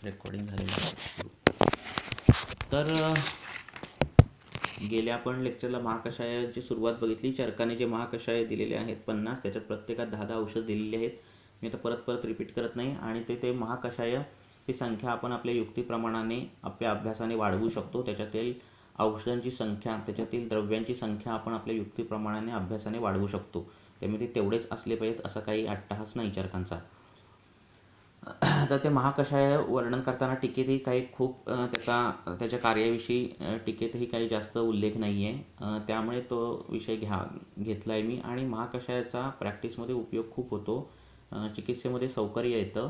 Recording झालेलं आहे. तर गेल्या आपण लेक्चरला महाकषायाची सुरुवात बघितली. चरकाने जे महाकषाय दिलेले आहेत 50, त्याच्यात प्रत्येकात 10-10 औषध दिलेली आहेत. मी आता परत रिपीट करत नाही. आणि ते महाकषाय ही संख्या आपण आपल्या युक्तीप्रमाणाने आपल्या अभ्यासाने वाढवू शकतो. त्याच्यातील औषधांची संख्या, त्याच्यातील द्रव्यांची संख्या आपण आपल्या युक्तीप्रमाणाने अभ्यासाने वाढवू शकतो. त्यामुळे ते तेवढेच असले पाहिजेत असा काही अट्टहास नाही चरकांचा. तर ते महाकषाय वर्णन करताना टीकेतही काही खूप त्याच्या कार्याविषयी टीकेतही काही जास्त उल्लेख नाही आहे. त्यामुळे तो विषय घेतला आहे मी. आणि महाकषायाचा प्रॅक्टिसमध्ये उपयोग खूप होतो, चिकित्सेमध्ये सौकर्य येतं.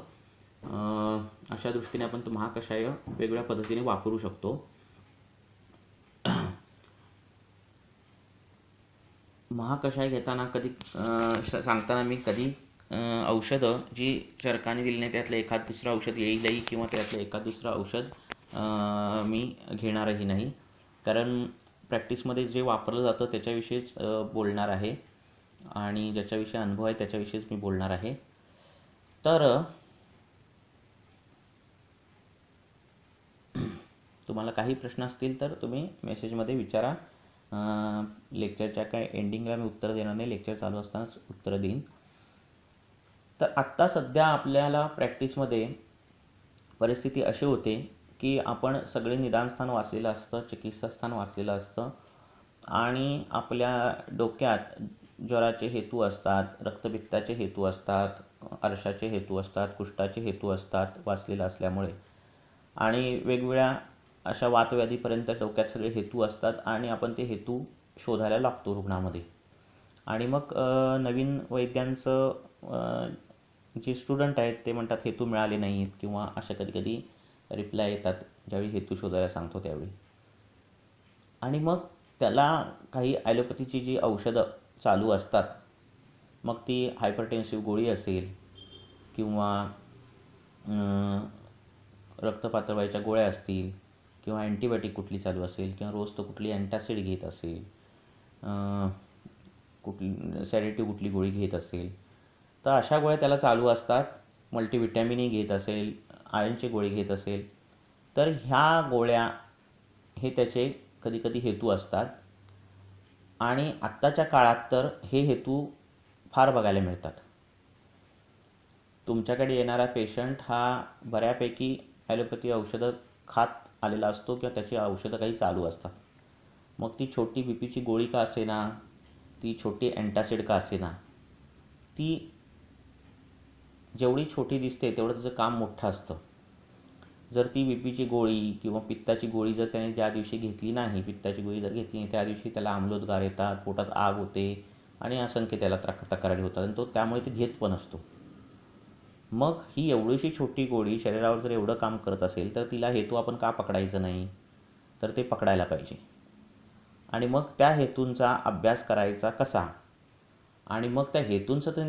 अशा दृष्टीने आपण तो महाकषाय वेगवेगळ्या पद्धतीने वापरू शकतो. महाकषाय घेताना सांगताना मी कधी औषधं जी चरकाने दिली नाही त्यातलं एखाद दुसरं औषध येईलही किंवा त्यातलं एखाद दुसरं औषध मी घेणारही नाही. कारण प्रॅक्टिसमध्ये जे वापरलं जातं त्याच्याविषयीच बोलणार आहे आणि ज्याच्याविषयी अनुभव आहे त्याच्याविषयीच मी बोलणार आहे. तर तुम्हाला काही प्रश्न असतील तर तुम्ही मेसेजमध्ये विचारा. लेक्चरच्या काय एंडिंगला मी उत्तर देणार नाही, लेक्चर चालू असतानाच उत्तर देईन. तर आत्ता सध्या आपल्याला प्रॅक्टिसमध्ये परिस्थिती अशी होते की आपण सगळे निदानस्थान वाचलेलं असतं, चिकित्सास्थान वाचलेलं असतं आणि आपल्या डोक्यात ज्वराचे हेतू असतात, रक्तपित्ताचे हेतू असतात, अर्शाचे हेतू असतात, कुष्ठाचे हेतू असतात वाचलेलं असल्यामुळे. आणि वेगवेगळ्या अशा वातव्याधीपर्यंत डोक्यात सगळे हेतू असतात आणि आपण ते हेतू शोधायला लागतो रुग्णामध्ये. आणि मग नवीन वैद्यांचं जे स्टुडंट आहेत ते म्हणतात हेतू मिळाले नाहीत किंवा अशा कधी रिप्लाय येतात ज्यावेळी हेतू शोधायला सांगतो त्यावेळी. आणि मग त्याला काही ॲलोपॅथीची जी औषधं चालू असतात, मग ती हायपरटेन्सिव्ह गोळी असेल किंवा रक्तपातळ गोळ्या असतील किंवा अँटीबायोटिक कुठली चालू असेल किंवा रोज तो कुठली अँटासिड घेत असेल, कुठली सॅडेटिव्ह कुठली गोळी घेत असेल, तर अशा गोळ्या त्याला चालू असतात. मल्टीव्हिटॅमिनही घेत असेल, आयर्नची गोळी घेत असेल, तर ह्या गोळ्या हे त्याचे कधी हेतू असतात. आणि आत्ताच्या काळात तर हे हेतू फार बघायला मिळतात. तुमच्याकडे येणारा पेशंट हा बऱ्यापैकी ॲलोपॅथी औषधं खात आलेला असतो किंवा त्याची औषधं काही चालू असतात. मग ती छोटी बीपीची गोळी का असेना, ती छोटी अँटासिड का असेना, ती जेवढी छोटी दिसते तेवढं त्याचं काम मोठं असतं. जर ती बीपीची गोळी किंवा पित्ताची गोळी जर त्याने ज्या दिवशी घेतली नाही, पित्ताची गोळी जर घेतली नाही, त्या दिवशी त्याला आम्लोद्गार येतात, पोटात आग होते आणि असंख्य त्याला तक्रारी होतात आणि तो त्यामुळे ती घेत पण असतो. मग ही एवढीशी छोटी गोळी शरीरावर जर एवढं काम करत असेल तर तिला हेतू आपण का पकडायचं नाही, तर ते पकडायला पाहिजे. आणि मग त्या हेतूंचा अभ्यास करायचा कसा, आणि मग त्या हेतूंचं तर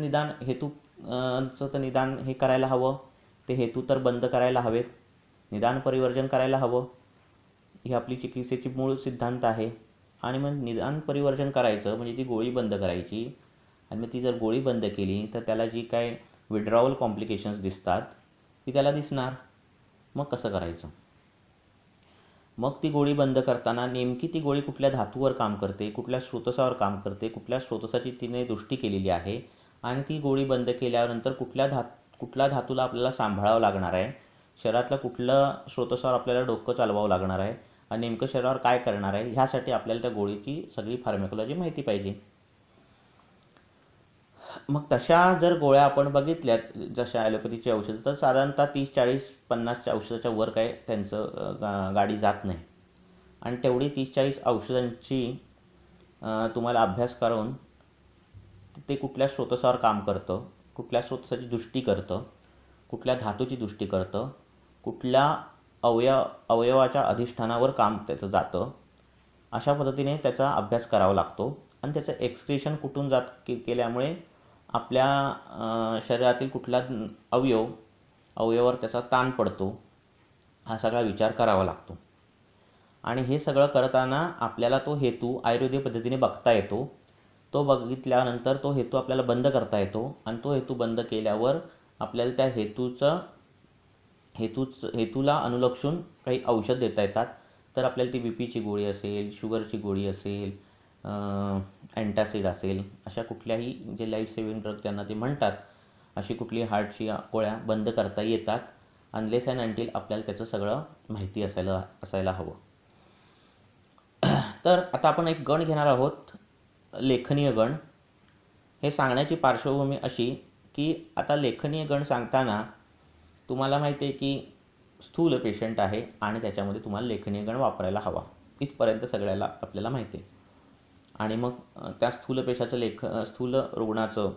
निदान हे करायला हवं, ते हेतू तर बंद करायला हवेत, निदान परिवर्जन करायला हवं. ही आपली चिकित्सेची मूळ सिद्धांत आहे. आणि मग निदान परिवर्जन करायचं म्हणजे ती गोळी बंद करायची. आणि मग ती जर गोळी बंद केली तर त्याला जी काय विड्रॉवल कॉम्प्लिकेशन्स दिसतात ती त्याला दिसणार. मग कसं करायचं? मग ती गोळी बंद करताना नेमकी ती गोळी कुठल्या धातूवर काम करते, कुठल्या स्रोतसावर काम करते, कुठल्या स्रोतसाची तिने दृष्टी केलेली आहे, आणि ती गोळी बंद केल्यानंतर कुठल्या धातूला आपल्याला सांभाळावं लागणार आहे, शरीरातलं कुठलं स्रोतसावर आपल्याला डोकं चालवावं लागणार आहे आणि नेमकं शरीरावर काय करणार आहे, ह्यासाठी आपल्याला त्या गोळीची सगळी फार्मॅकोलॉजी माहिती पाहिजे. मग तशा जर गोळ्या आपण बघितल्यात जशा ॲलोपॅथीची औषधं, तर साधारणतः 30-40-50च्या औषधाच्या वर काय त्यांचं गाडी जात नाही. आणि तेवढी 30-40 औषधांची तुम्हाला अभ्यास करून ते कुठल्या स्रोतसावर काम करतं, कुठल्या स्रोतसाची दृष्टी करतं, कुठल्या धातूची दृष्टी करतं, कुठल्या अवयवाच्या अधिष्ठानावर काम त्याचं जातं, अशा पद्धतीने त्याचा अभ्यास करावा लागतो. आणि त्याचं एक्सक्रिशन कुठून केल्यामुळे आपल्या शरीरातील कुठला अवयवावर त्याचा ताण पडतो, हा सगळा विचार करावा लागतो. आणि हे सगळं करताना आपल्याला तो हेतू आयुर्वेदिक पद्धतीने बघता येतो. तो बघितल्यानंतर तो हेतू आपल्याला बंद करता येतो आणि तो हेतू बंद केल्यावर आपल्याला त्या हेतूचं हेतूला अनुलक्षून काही औषध देता येतात. तर आपल्याला ती बीपीची गोळी असेल, शुगरची गोळी असेल, अँटासिड असेल, अशा कुठल्याही जे लाईफ सेव्हिंग ड्रग त्यांना ते म्हणतात, अशी कुठली हार्टची गोळ्या बंद करता येतात, अनलेस अँड अनटिल आपल्याला त्याचं सगळं माहिती असायला हवं. तर आता आपण एक गण घेणार आहोत, लेखनीय गण. हे सांगण्याची पार्श्वभूमी अशी की आता लेखनीय गण सांगताना तुम्हाला माहिती आहे की स्थूल पेशंट आहे आणि त्याच्यामध्ये तुम्हाला लेखनीय गण वापरायला हवा, इथपर्यंत सगळ्याला आपल्याला माहिती आहे. आणि मग त्या स्थूल रुग्णाचं,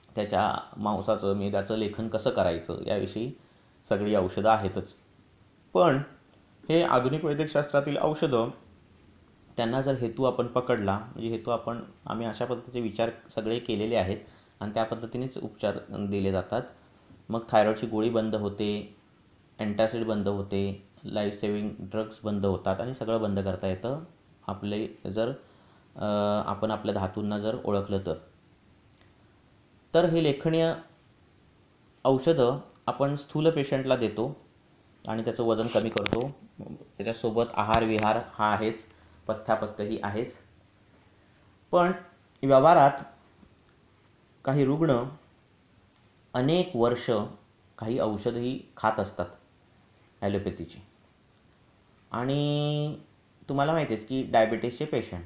त्याच्या मांसाचं, मेदाचं लेखन कसं करायचं याविषयी सगळी औषधं आहेतच. पण हे आधुनिक वैद्यकशास्त्रातील औषधं, त्यांना जर हेतू आपण पकडला, म्हणजे आम्ही अशा पद्धतीचे विचार सगळे केलेले आहेत आणि त्या पद्धतीनेच उपचार दिले जातात. मग थायरॉईडची गोळी बंद होते, अँटासिड बंद होते, लाईफ सेव्हिंग ड्रग्स बंद होतात आणि सगळं बंद करता येतं आपण आपल्या धातूंना जर ओळखलं तर हे लेखनीय औषधं आपण स्थूल पेशंटला देतो आणि त्याचं वजन कमी करतो. त्याच्यासोबत आहार विहार हा आहेच, पथ्यापथ्य ही आहेच. पण व्यवहारात काही रुग्ण अनेक वर्ष काही औषधही खात असतात ॲलोपॅथीची. आणि तुम्हाला माहिती आहे की डायबिटीसचे पेशंट,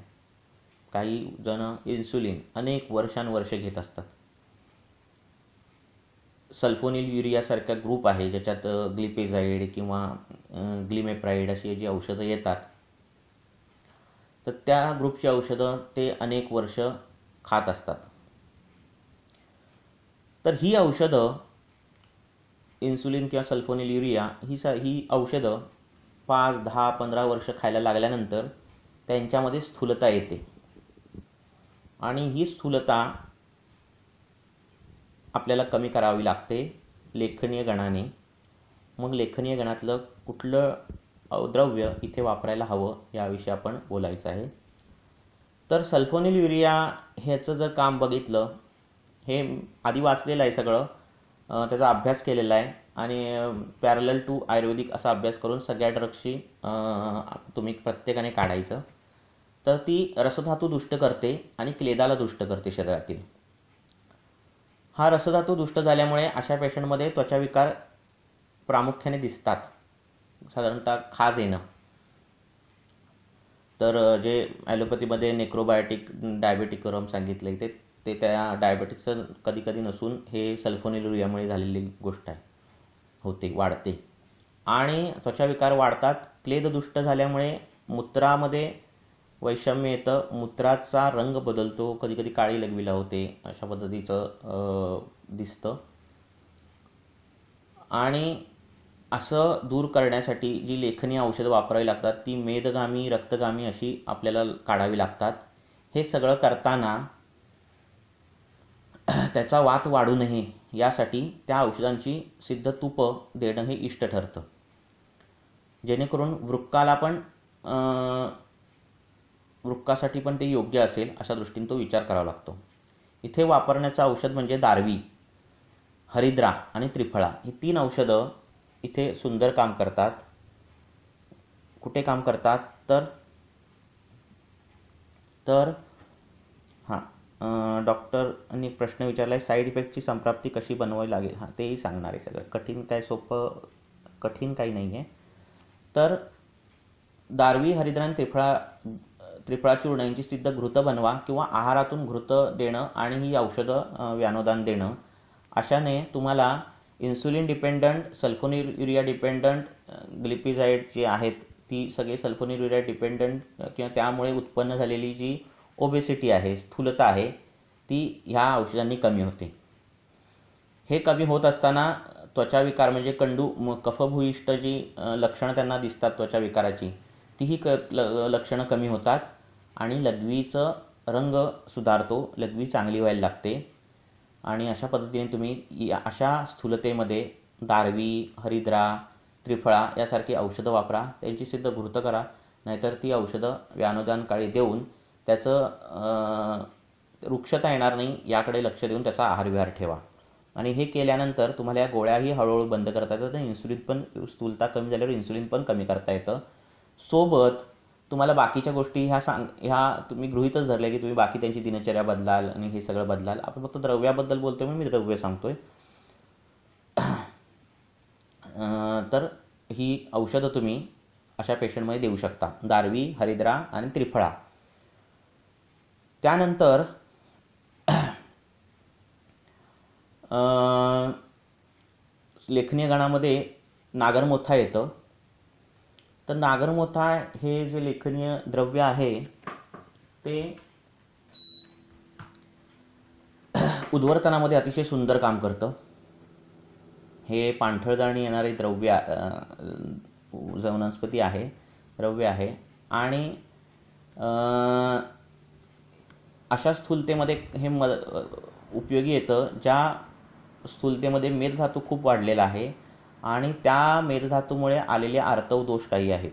काही जण इन्सुलिन अनेक वर्षानुवर्ष घेत असतात. सल्फोनिलयुरियासारखा ग्रुप आहे ज्याच्यात ग्लिपेझाईड किंवा ग्लिमेप्राईड अशी जी औषधं येतात, तर त्या ग्रुपची औषधं ते अनेक वर्ष खात असतात. तर ही औषधं, इन्सुलिन किंवा सल्फोनिलयुरिया, ही औषधं 5, 10, 15 वर्ष खायला लागल्यानंतर त्यांच्यामध्ये स्थूलता येते आणि ही स्थूलता आपल्याला कमी करावी लागते लेखनीय गणाने. मग लेखनीय गणातलं कुठलं द्रव्य इथे वापरायला हवं याविषयी आपण बोलायचं आहे. तर सल्फोनिलयुरिया ह्याचं जर काम बघितलं, हे आधी वाचलेलं आहे सगळं, त्याचा अभ्यास केलेला आहे आणि पॅरलल टू आयुर्वेदिक असा अभ्यास करून सगळ्या ड्रग्सची तुम्ही प्रत्येकाने काढायचं. तर ती रसधातू दुष्ट करते आणि क्लेदाला दुष्ट करते शरीरातील. हा रसधातू दुष्ट झाल्यामुळे अशा पेशंटमध्ये त्वचाविकार प्रामुख्याने दिसतात, साधारणतः खाज येणं. तर जे ॲलोपॅथीमध्ये नेक्रोबायोटिक डायबेटिकरम सांगितले ते त्या डायबेटिक्सचं कधी कधी नसून हे सल्फोनिलयुरियामुळे झालेली गोष्ट आहे, वाढते आणि त्वचाविकार वाढतात. क्लेद दुष्ट झाल्यामुळे मूत्रामध्ये वैषम्य येतं, मूत्राचा रंग बदलतो, कधी कधी काळी लघवीला होते, अशा पद्धतीचं दिसतं. आणि असं दूर करण्यासाठी जी लेखनीय औषधं वापरावी लागतात ती मेदगामी, रक्तगामी अशी आपल्याला काढावी लागतात. हे सगळं करताना त्याचा वात वाढू नये यासाठी त्या औषधांची सिद्ध तूपं देणं हे इष्ट ठरतं, जेणेकरून वृक्कासाठी पण ते योग्य असेल अशा दृष्टीने तो विचार करावा लागतो. इथे वापरण्याचं औषध म्हणजे दारवी, हरिद्रा आणि त्रिफळा ही 3 औषधं इथे सुंदर काम करतात. कुठे काम करतात तर डॉक्टरांनी प्रश्न विचारला आहे, साईड इफेक्टची संप्राप्ती कशी बनवावी लागेल. तेही सांगणार आहे सगळं. कठीण काही नाही आहे. तर दारवी, हरिद्रा आणि त्रिफळा चूर्ण यांची सिद्ध घृतं बनवा किंवा आहारातून घृतं देणं आणि ही औषधं व्यानोदान देणं. अशाने तुम्हाला इन्सुलिन डिपेंडंट, सल्फोनिलयुरिया डिपेंडंट, ग्लिपिझाईड जे आहेत ती सगळी सल्फोनिलयुरिया डिपेंडंट किंवा त्यामुळे उत्पन्न झालेली जी ओबेसिटी आहे, स्थूलता आहे, ती ह्या औषधांनी कमी होते. हे कमी होत असताना त्वचाविकार म्हणजे कफभूयिष्ठ जी लक्षणं त्यांना दिसतात त्वचाविकाराची, तीही लक्षणं कमी होतात आणि लघवीचं रंग सुधारतो, लघवी चांगली व्हायला लागते. आणि अशा पद्धतीने तुम्ही अशा स्थूलतेमध्ये दारवी, हरिद्रा, त्रिफळा यासारखी औषधं वापरा, त्यांची सिद्ध घृतं करा. नाहीतर ती औषधं व्यानोदान काळी देऊन त्याचं वृक्षता येणार नाही याकडे लक्ष देऊन त्याचा आहारविहार ठेवा. आणि हे केल्यानंतर तुम्हाला या गोळ्याही हळूहळू बंद करता येतात आणि इन्सुलिन पण, स्थूलता कमी झाल्यावर इन्सुलिन पण कमी करता येतं. सोबत तुम्हाला बाकीच्या गोष्टी ह्या तुम्ही गृहीतच धरल्या की तुम्ही बाकी त्यांची दिनचर्या बदलाल आणि हे सगळं बदलाल. आपण फक्त द्रव्याबद्दल बोलतोय म्हणून मी द्रव्य सांगतोय. तर ही औषधं तुम्ही अशा पेशंटमध्ये देऊ शकता, दारवी, हरिद्रा आणि त्रिफळा. त्यानंतर लेखनीय गणामध्ये नागरमोथा येतं. तर नागरमोथा हे जे लेखनीय द्रव्य आहे ते उद्वर्तनामध्ये अतिशय सुंदर काम करतं. हे पाणथळदाणी येणारे वनस्पती आहे, द्रव्य आहे. आणि अशा स्थूलतेमध्ये हे उपयोगी येतं ज्या स्थूलतेमध्ये मेदधातू खूप वाढलेला आहे आणि त्या मेदधातूमुळे आलेले आर्तव दोष काही आहेत.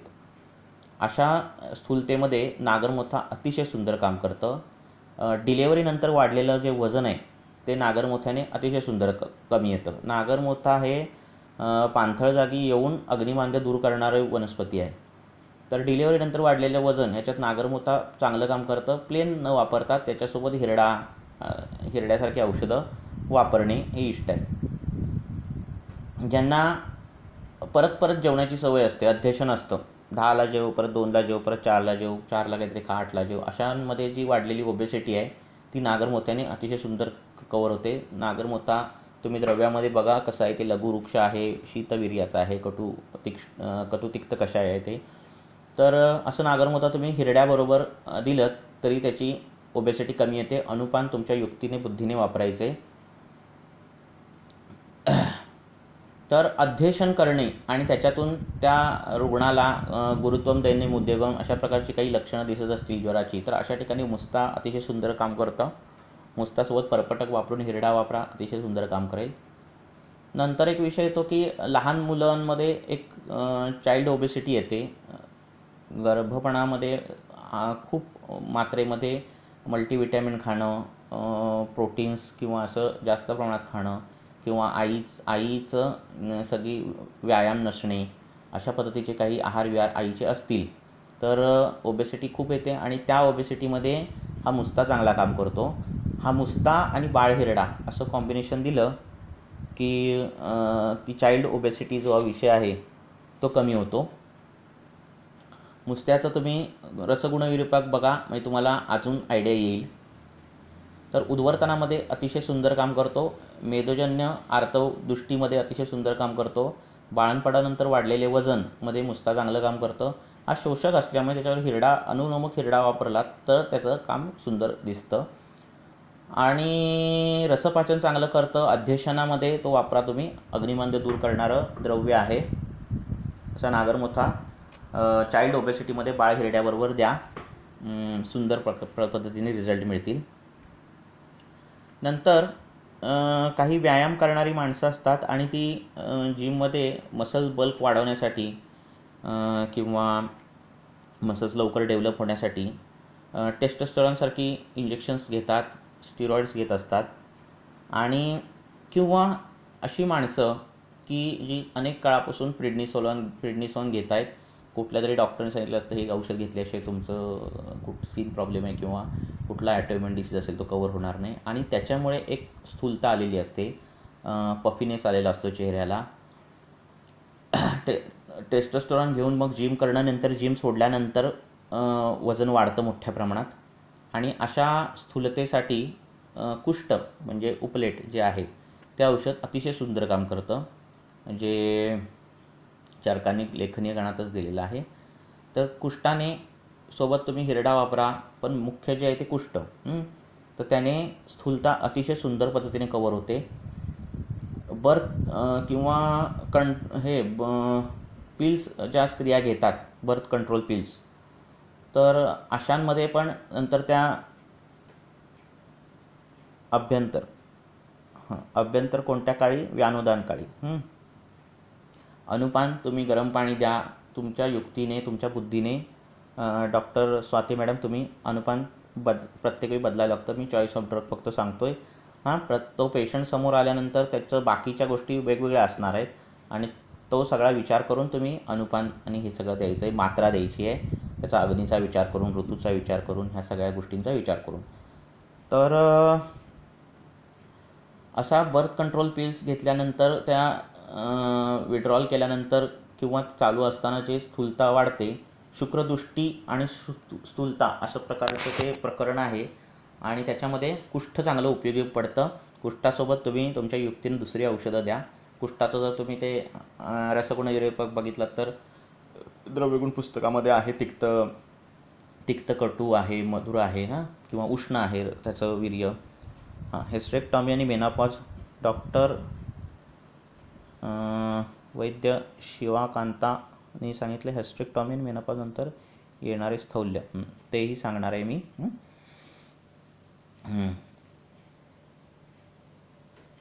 अशा स्थूलतेमध्ये नागरमोथा अतिशय सुंदर काम करतं. डिलेवरीनंतर वाढलेलं जे वजन आहे ते नागरमोथ्याने अतिशय सुंदर कमी येतं. नागरमोथा हे पाणथळ जागी येऊन अग्निमांद्य दूर करणारे वनस्पती आहे. तर डिलेवरीनंतर वाढलेलं वजन ह्याच्यात नागरमोथा चांगलं काम करतं. प्लेन न वापरता त्याच्यासोबत हिरड्यासारखी औषधं वापरणे हे इष्ट आहे. ज्यांना परत परत जेवणाची सवय असते, अध्यशन असतं, 10ला जेव, परत 2ला जेव, परत 4ला जेव, 4ला काहीतरी खा, 8ला जेव, अशांमध्ये जी वाढलेली ओबेसिटी आहे ती नागरमोथ्याने अतिशय सुंदर कवर होते. नागरमोथा तुम्ही द्रव्यामध्ये बघा कसं आहे ते. लघुवृक्ष आहे, शीतवीर्याचा आहे, कटुतिक्त कषाय आहे ते. तर असं नागरमोथा तुम्ही हिरड्याबरोबर दिलं तरी त्याची ओबेसिटी कमी येते. अनुपान तुमच्या युक्तीने, बुद्धीने वापरायचे. तर अध्यशन करणे आणि त्याच्यातून त्या रुग्णाला गुरुत्वम, दैन्यम, उद्योगम अशा प्रकारची काही लक्षणं दिसत असतील ज्वराची, तर अशा ठिकाणी मुस्ता अतिशय सुंदर काम करतं. मुस्तासोबत परपटक वापरून हिरडा वापरा, अतिशय सुंदर काम करेल. नंतर एक विषय येतो की लहान मुलांमध्ये एक चाइल्ड ओबेसिटी येते. गर्भपणामध्ये खूप मात्रेमध्ये मल्टीविटॅमिन खाणं, प्रोटीन्स किंवा असं जास्त प्रमाणात खाणं, किंवा आईचं सगळी व्यायाम नसणे, अशा पद्धतीचे काही आहारविहार आईचे असतील तर ओबेसिटी खूप येते. आणि त्या ओबेसिटीमध्ये हा मुस्ता चांगला काम करतो. हा मुस्ता आणि बाळहिरडा असं कॉम्बिनेशन दिलं की ती चाइल्ड ओबेसिटी जो विषय आहे तो कमी होतो. मुस्त्याचं तुम्ही रसगुणविरूपक बघा, म्हणजे तुम्हाला अजून आयडिया येईल. तर उद्वर्तनामध्ये अतिशय सुंदर काम करतो. मेदोजन्य आर्तव दृष्टीमध्ये अतिशय सुंदर काम करतो. बाळंतपणानंतर वाढलेले वजनमध्ये मुस्ता चांगलं काम करतं. हा शोषक असल्यामुळे त्याच्यावर अनुलोमक हिरडा वापरला तर त्याचं काम सुंदर दिसतं. आणि रसपाचन चांगलं करतं. अध्यशनामध्ये तो वापरा तुम्ही. अग्निमांद्य दूर करणारं द्रव्य आहे. असा नागरमोथा चाइल्ड ओबेसिटीमध्ये बाळ हिरड्याबरोबर द्या, सुंदर पद्धतीने रिझल्ट मिळतील. नंतर काही व्यायाम करणारी माणसं असतात आणि ती जिममध्ये मसल बल्क वाढवण्यासाठी किंवा मसल्स लवकर डेव्हलप होण्यासाठी टेस्टोस्टेरॉनसारखी इंजेक्शन्स घेतात, स्टिरॉइड्स घेत असतात. आणि किंवा अशी माणसं की जी अनेक काळापासून प्रिडनिसॉन घेत आहेत. कुठल्या तरी डॉक्टरने सांगितलं असतं हे औषध घेतल्याशिवाय तुमचं स्किन प्रॉब्लेम आहे किंवा कुठला ॲटोइम्युन डिसीज असेल तो कवर होणार नाही, आणि त्याच्यामुळे एक स्थूलता आलेली असते, पफिनेस आलेला असतो चेहऱ्याला. टेस्टोस्टेरॉन घेऊन मग जिम करणं, नंतर जिम सोडल्यानंतर वजन वाढतं मोठ्या प्रमाणात. आणि अशा स्थूलतेसाठी कुष्ठ म्हणजे उपलेट जे आहे ते औषध अतिशय सुंदर काम करतं, जे चरकांनी लेखनीय गणातच दिलेलं आहे. तर कुष्ठाने सोबत तुम्ही हिरडा वापरा, पण मुख्य जे आहे ते कुष्ठ. तर त्याने स्थूलता अतिशय सुंदर पद्धतीने कवर होते. बर्थ किंवा पिल्स ज्या स्त्रिया घेतात, बर्थ कंट्रोल पिल्स, तर अशांमध्ये पण नंतर त्या अभ्यंतर कोणत्या काळी? व्यानोदान काळी. अनुपान तुम्ही गरम पाणी द्या तुमच्या युक्तीने, तुमच्या बुद्धीने. डॉक्टर स्वाती मॅडम तुम्ही अनुपान प्रत्येक वेळी बदलायला लागतं. मी चॉईस ऑफ ड्रग फक्त सांगतोय. तो पेशंट समोर आल्यानंतर त्याचं बाकीच्या गोष्टी वेगवेगळ्या असणार आहेत आणि तो सगळा विचार करून तुम्ही अनुपान आणि हे सगळं द्यायचं आहे, मात्रा द्यायची आहे, त्याचा अग्नीचा विचार करून, ऋतूचा विचार करून, ह्या सगळ्या गोष्टींचा विचार करून. तर असा बर्थ कंट्रोल पिल्स घेतल्यानंतर त्या विड्रॉल केल्यानंतर किंवा चालू असताना जे स्थूलता वाढते, शुक्रदृष्टी आणि स्थूलता अशा प्रकारचं ते प्रकरण आहे आणि त्याच्यामध्ये कुष्ठ चांगलं उपयोगी पडतं. कुष्ठासोबत तुम्ही तुमच्या युक्तीने दुसरी औषधं द्या. कुष्ठाचं जर तुम्ही ते रसगुणविरेचक बघितलं तर द्रव्यगुण पुस्तकामध्ये आहे, तिक्तकटू आहे, मधुर आहे, किंवा उष्ण आहे त्याचं वीर्य. हिस्टेरेक्टॉमी आणि मेनोपॉज डॉक्टर वैद्य शिवाकांतांनी सांगितले. हिस्टेरेक्टॉमी आणि मेनोपॉज नंतर येणारे स्थौल्य तेही सांगणार आहे मी.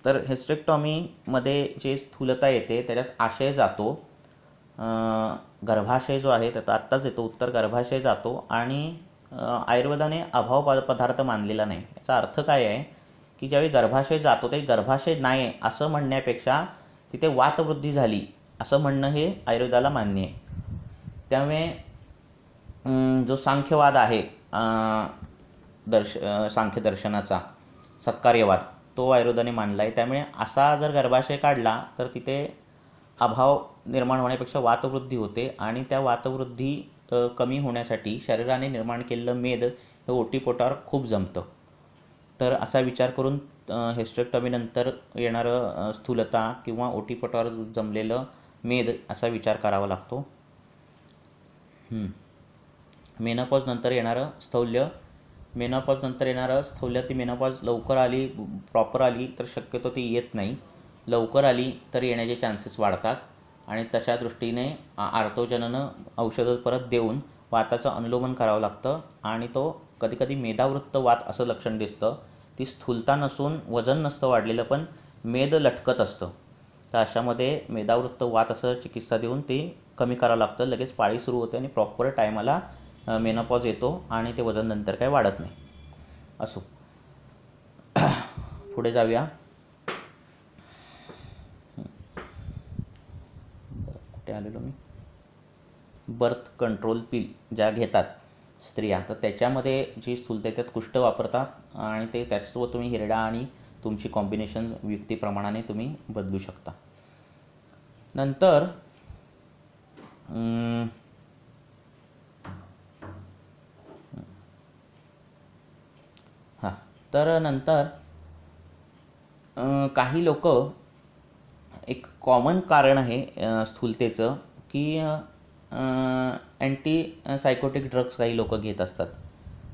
तर हिस्टेरेक्टॉमीमध्ये जे स्थूलता येते त्याच्यात आशय जातो, गर्भाशय जो आहे त्याचा आत्ताच येतो उत्तर, गर्भाशय जातो आणि आयुर्वेदाने अभाव पदार्थ मानलेला नाही. याचा अर्थ काय आहे की ज्यावेळी गर्भाशय जातो ते गर्भाशय नाही असं म्हणण्यापेक्षा तिथे वातवृद्धी झाली असं म्हणणं हे आयुर्वेदाला मान्य आहे. त्यामुळे जो सांख्यवाद आहे, सांख्य दर्शनाचा सत्कार्यवाद, तो आयुर्वेदाने मानला आहे. त्यामुळे असा जर गर्भाशय काढला तर तिथे अभाव निर्माण होण्यापेक्षा वातवृद्धी होते आणि त्या वातवृद्धी कमी होण्यासाठी शरीराने निर्माण केलेलं मेद हे ओटीपोटावर खूप जमतं. तर असा विचार करून हिस्टेरेक्टॉमीनंतर येणारं स्थूलता किंवा ओटीपोटावर जमलेलं मेद असा विचार करावा लागतो. मेनोपॉज नंतर येणारं स्थौल्य, मेनोपॉज नंतर येणारं स्थौल्य, ती मेनोपॉज लवकर आली, प्रॉपर आली तर शक्यतो ती येत नाही. लवकर आली तर येण्याचे चान्सेस वाढतात आणि तशा दृष्टीने आर्तोजननं औषधं परत देऊन वाताचं अनुलोमन करावं लागतं आणि तो कधीकधी मेदावृत्त वात असं लक्षण दिसतं. ती स्थूलता नसून वजन नसतं वाढलेलं पण मेद लटकत असतं. तर अशामध्ये मेदावृत्त वात असं चिकित्सा देऊन ते कमी करावं लागतं. लगेच पाळी सुरू होते आणि प्रॉपर टायमाला मेनोपॉज येतो आणि ते वजन नंतर काही वाढत नाही. असो, पुढे जाऊया. कुठे आलेलो मी? बर्थ कंट्रोल पिल ज्या घेतात स्त्रिया, तर त्याच्यामध्ये जी स्थूलता त्यात कुष्ठ वापरतात आणि ते त्याच्यासोबत तुम्ही हिरडा आणि तुमची कॉम्बिनेशन व्यक्तीप्रमाणाने तुम्ही बदलू शकता. नंतर तर नंतर काही लोक, एक कॉमन कारण आहे स्थूलतेचं की अँटी सायकोटिक ड्रग्स काही लोक घेत असतात.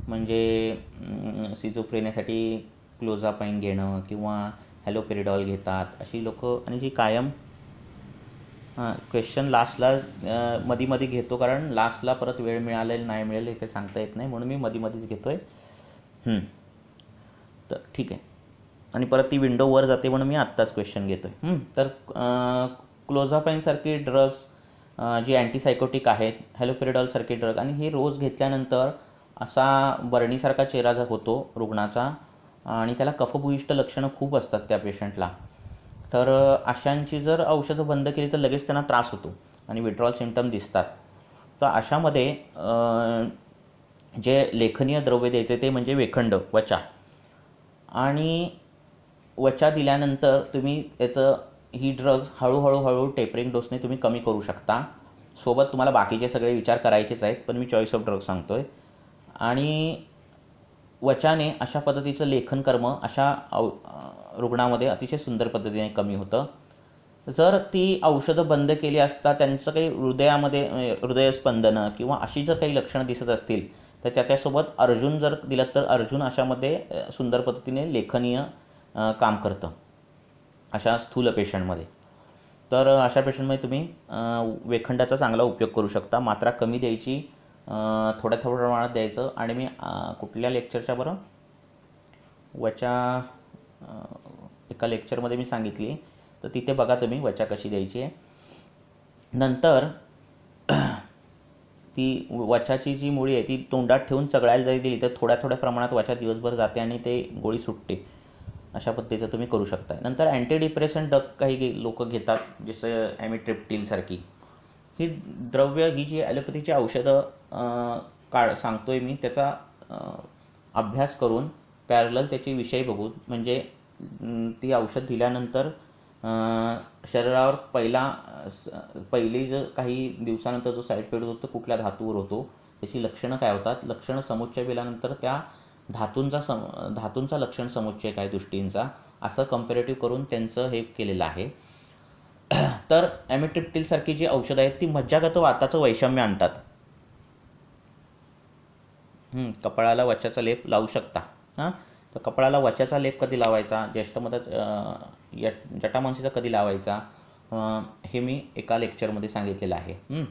म्हणजे सिझोफ्रेनियासाठी क्लोझापाईन घेणं किंवा हॅलोपेरिडॉल घेतात अशी लोक. आणि जी कायम क्वेश्चन लास्टला मध्ये घेतो कारण लास्टला परत वेळ मिळालेला नाही मिळेल हे सांगता येत नाही, म्हणून मी मध्येच घेतो आहे. तर ठीक आहे, आणि परत ती विंडो वर जाते म्हणून मी आत्ताच क्वेश्चन घेतो आहे. तर क्लोझापाईनसारखे ड्रग्स जे अँटीसायकोटिक आहेत, हॅलोपेरिडॉलसारखे ड्रग, आणि हे रोज घेतल्यानंतर असा बर्नीसारखा चेहरा होतो रुग्णाचा आणि त्याला कफभूयिष्ठ लक्षणं खूप असतात त्या पेशंटला. तर अशांची जर औषधं बंद केली तर लगेच त्यांना त्रास होतो आणि विड्रॉल सिम्पटम दिसतात. तर अशामध्ये जे लेखनीय द्रव्य द्यायचे ते म्हणजे वेखंड, वचा. आणि वचा दिल्यानंतर तुम्ही त्याचं ही ड्रग्स हळूहळू टेपरिंग डोसने तुम्ही कमी करू शकता. सोबत तुम्हाला बाकीचे सगळे विचार करायचेच आहेत, पण मी चॉईस ऑफ ड्रग सांगतो आहे. आणि वचाने अशा पद्धतीचं लेखनकर्म अशा रुग्णामध्ये अतिशय सुंदर पद्धतीने कमी होतं. जर ती औषधं बंद केली असता त्यांचं काही हृदयामध्ये हृदयस्पंदनं किंवा अशी जर काही लक्षणं दिसत असतील तर त्याच्यासोबत अर्जुन जर दिलं तर अर्जुन अशामध्ये सुंदर पद्धतीने लेखनीय काम करतं अशा स्थूल पेशंटमध्ये. तर अशा पेशंटमध्ये तुम्ही वेखंडाचा चांगला उपयोग करू शकता. मात्रा कमी द्यायची, थोड्या प्रमाणात द्यायचं. आणि मी कुठल्या लेक्चरच्या बरं वचा एका लेक्चरमध्ये मी सांगितली, तर तिथे बघा तुम्ही वचा कशी द्यायची आहे. नंतर ती वचाची जी मुळी आहे ती तोंडात ठेवून चगळायला जरी दिली तर थोड्या प्रमाणात वचा दिवसभर जाते आणि ते गोळी सुटते. अशा पद्धतीचं तुम्ही करू शकता. नंतर अँटी डिप्रेसंट काही लोक घेतात, जसं ॲमिट्रिप्टिलसारखी. ही द्रव्य, ही जी ॲलोपॅथीची औषधं सांगतोय मी, त्याचा अभ्यास करून पॅरलल त्याचे विषय बघून, म्हणजे ती औषध दिल्यानंतर शरीरावर पहिली जो काही दिवसानंतर जो साईड इफेक्ट होतो, कुठल्या धातूवर होतो, त्याची लक्षणं काय होतात, लक्षण समुच्चय दिल्यानंतर त्या धातूंचा लक्षण समुच्चय काय दृष्टींचा, असं कम्पॅरेटिव्ह करून त्यांचं हे केलेलं आहे. तर ॲमिट्रिप्टिलसारखी जी औषधं आहेत ती मज्जागत वाताचं वैषम्य आणतात. कपाळाला वच्याचा लेप लावू शकता. तर कपाळाला वच्याचा लेप कधी लावायचा, ज्येष्ठमधात जटामांसीचा कधी लावायचा, हे मी एका लेक्चरमध्ये सांगितलेलं आहे.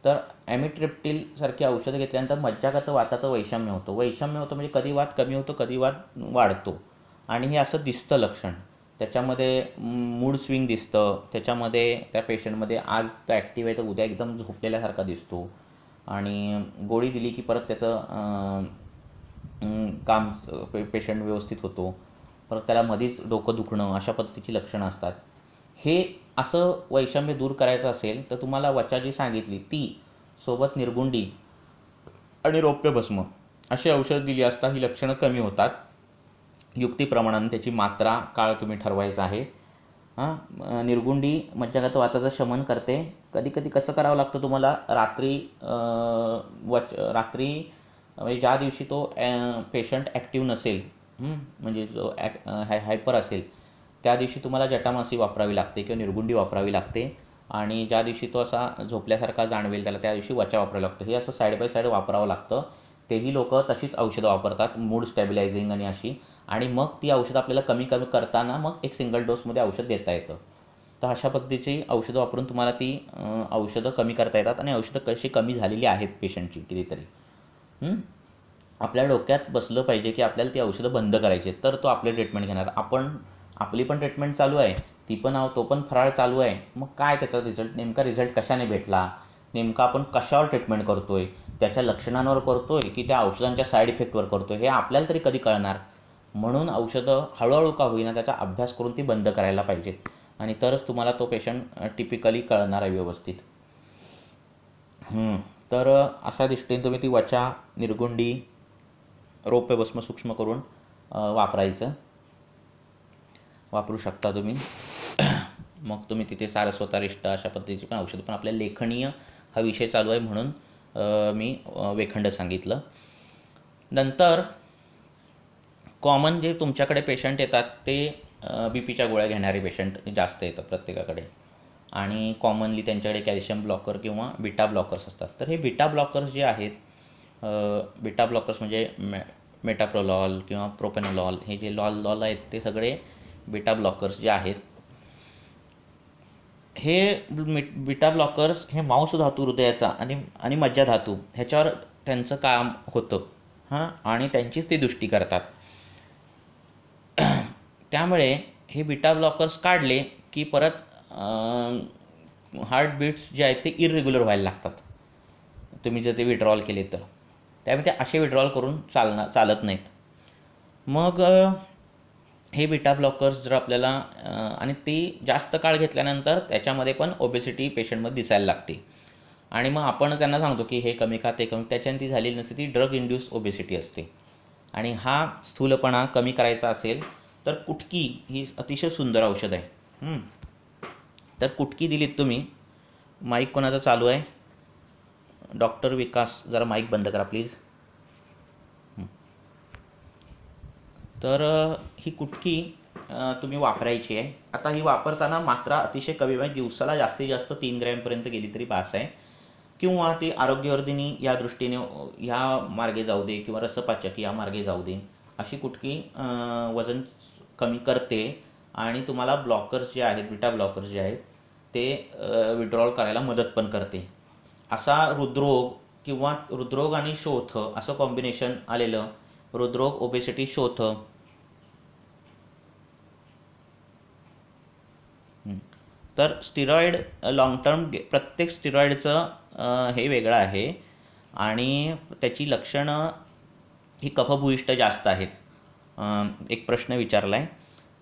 तर ॲमिट्रिप्टिलसारखी औषधं घेतल्यानंतर मज्जागत वाताचं वैषम्य होतं. वैषम्य होतं म्हणजे कधी वात कमी होतो, कधी वात वाढतो, आणि हे असं दिसतं लक्षण. त्याच्यामध्ये मूड स्विंग दिसतं, त्याच्यामध्ये त्या पेशंटमध्ये आज तो ॲक्टिव्ह आहे तर उद्या एकदम झोपलेल्यासारखा दिसतो, आणि गोळी दिली की परत त्याचं काम पेशंट व्यवस्थित होतो, परत त्याला मधीच डोकं दुखणं, अशा पद्धतीची लक्षणं असतात. हे असं वैषम्य दूर करायचं असेल तर तुम्हाला वचा जी सांगितली ती सोबत निर्गुंडी आणि रौप्य भस्म अशी औषध दिली असता ही लक्षणं कमी होतात. युक्तीप्रमाणाने त्याची मात्रा काळ तुम्ही ठरवायचा आहे. निर्गुंडी मज्जागत वाताचं शमन करते. कधी कधी कसं करावं लागतं तुम्हाला, रात्री म्हणजे ज्या दिवशी तो पेशंट ॲक्टिव्ह नसेल, म्हणजे जो हायपर असेल, त्या दिवशी तुम्हाला जटामासी वापरावी लागते किंवा निर्गुंडी वापरावी लागते, आणि ज्या दिवशी तो असा झोपल्यासारखा जाणवेल त्याला त्या दिवशी वचा वापरावं लागतं. हे असं साईड बाय साईड वापरावं लागतं. तेही लोक तशीच औषधं वापरतात, मूड स्टॅबिलायझिंग आणि अशी, आणि मग ती औषधं आपल्याला कमी करताना मग एक सिंगल डोसमध्ये औषध देता येतं. तर अशा पद्धतीची औषधं वापरून तुम्हाला ती औषधं कमी करता येतात, आणि औषधं कशी कमी झालेली आहेत पेशंटची कितीतरी. आपल्या डोक्यात बसलं पाहिजे की आपल्याला ती औषधं बंद करायची, तर तो आपले ट्रीटमेंट घेणार. आपली पण ट्रीटमेंट चालू आहे, तो पण फराळ चालू आहे. मग काय त्याचा नेमका रिझल्ट कशाने भेटला, नेमका आपण कशावर ट्रीटमेंट करतोय, त्याच्या लक्षणांवर करतोय की त्या औषधांच्या साईड इफेक्टवर करतोय, हे आपल्याला तरी कधी कळणार. म्हणून औषधं हळूहळू का होईना त्याचा अभ्यास करून ती बंद करायला पाहिजेत, आणि तरच तुम्हाला तो पेशंट टिपिकली कळणार आहे व्यवस्थित. तर अशा दृष्टीने तुम्ही ती वचा, निर्गुंडी, रौप्य भस्म सूक्ष्म करून वापरू शकता तुम्ही. मग तुम्ही तिथे सारस्वत, अरिष्ट अशा पद्धतीची पण औषधं. पण आपल्या लेखनीय हा विषय चालू आहे म्हणून मी वेखंड सांगितलं. नंतर कॉमन जे तुमच्याकडे पेशंट येतात ते बीपीच्या गोळ्या घेणारे पेशंट जास्त येतात प्रत्येकाकडे, आणि कॉमनली त्यांच्याकडे कॅल्शियम ब्लॉकर किंवा बीटा ब्लॉकर्स असतात. तर हे बीटा ब्लॉकर्स जे आहेत, बीटा ब्लॉकर्स म्हणजे मेटाप्रोलॉल किंवा प्रोपेनॉलॉल, हे जे लॉल आहेत ते सगळे बीटा ब्लॉकर्स जे आहेत. हे बीटा ब्लॉकर्स हे मांस धातू हृदयाचा आणि मज्जा धातू ह्याच्यावर त्यांचं काम होतं, आणि त्यांचीच ती दृष्टी करतात. त्यामुळे हे बीटा ब्लॉकर्स काढले की परत हार्टबीट्स जे आहेत ते इरेग्युलर व्हायला लागतात, तुम्ही जर ते विड्रॉल केले तर. त्यामुळे ते असे विड्रॉल करून चालत नाहीत. मग हे बीटा ब्लॉकर्स जर आपल्याला, आणि ती जास्त काळ घेतल्यानंतर त्याच्यामध्ये पण ओबेसिटी पेशंटमध्ये दिसायला लागते, आणि मग आपण त्यांना सांगतो की हे कमी खा, ते कमी, त्याच्याने ती झालेली नसते, ती ड्रग इंड्यूस ओबेसिटी असते. आणि हा स्थूलपणा कमी करायचा असेल तर कुटकी ही अतिशय सुंदर औषध आहे. तर कुटकी दिलीत तुम्ही. माईक कोणाचा चालू आहे? डॉक्टर विकास, जरा माईक बंद करा प्लीज. तर ही कुटकी तुम्ही वापरायची आहे. आता ही वापरताना मात्रा अतिशय कमी, म्हणजे दिवसाला जास्तीत जास्त 3 ग्रॅमपर्यंत गेली तरी पास आहे, किंवा ती आरोग्यवर्धिनी या दृष्टीने ह्या मार्गे जाऊ दे किंवा रसपाचक या मार्गे जाऊ दे, अशी कुटकी वजन कमी करते, आणि तुम्हाला ब्लॉकर्स जे आहेत, बीटा ब्लॉकर्स जे आहेत ते विड्रॉल करायला मदत पण करते. असा हृदरोग आणि शोथ असं कॉम्बिनेशन आलेलं, हृदरोग, ओबेसिटी, शोथ. तर स्टिरॉइड लॉंग टर्म, प्रत्येक स्टिरॉइडचं हे वेगळं आहे, आणि त्याची लक्षणं ही कफभूयिष्ठ जास्त आहेत. एक प्रश्न विचारला आहे,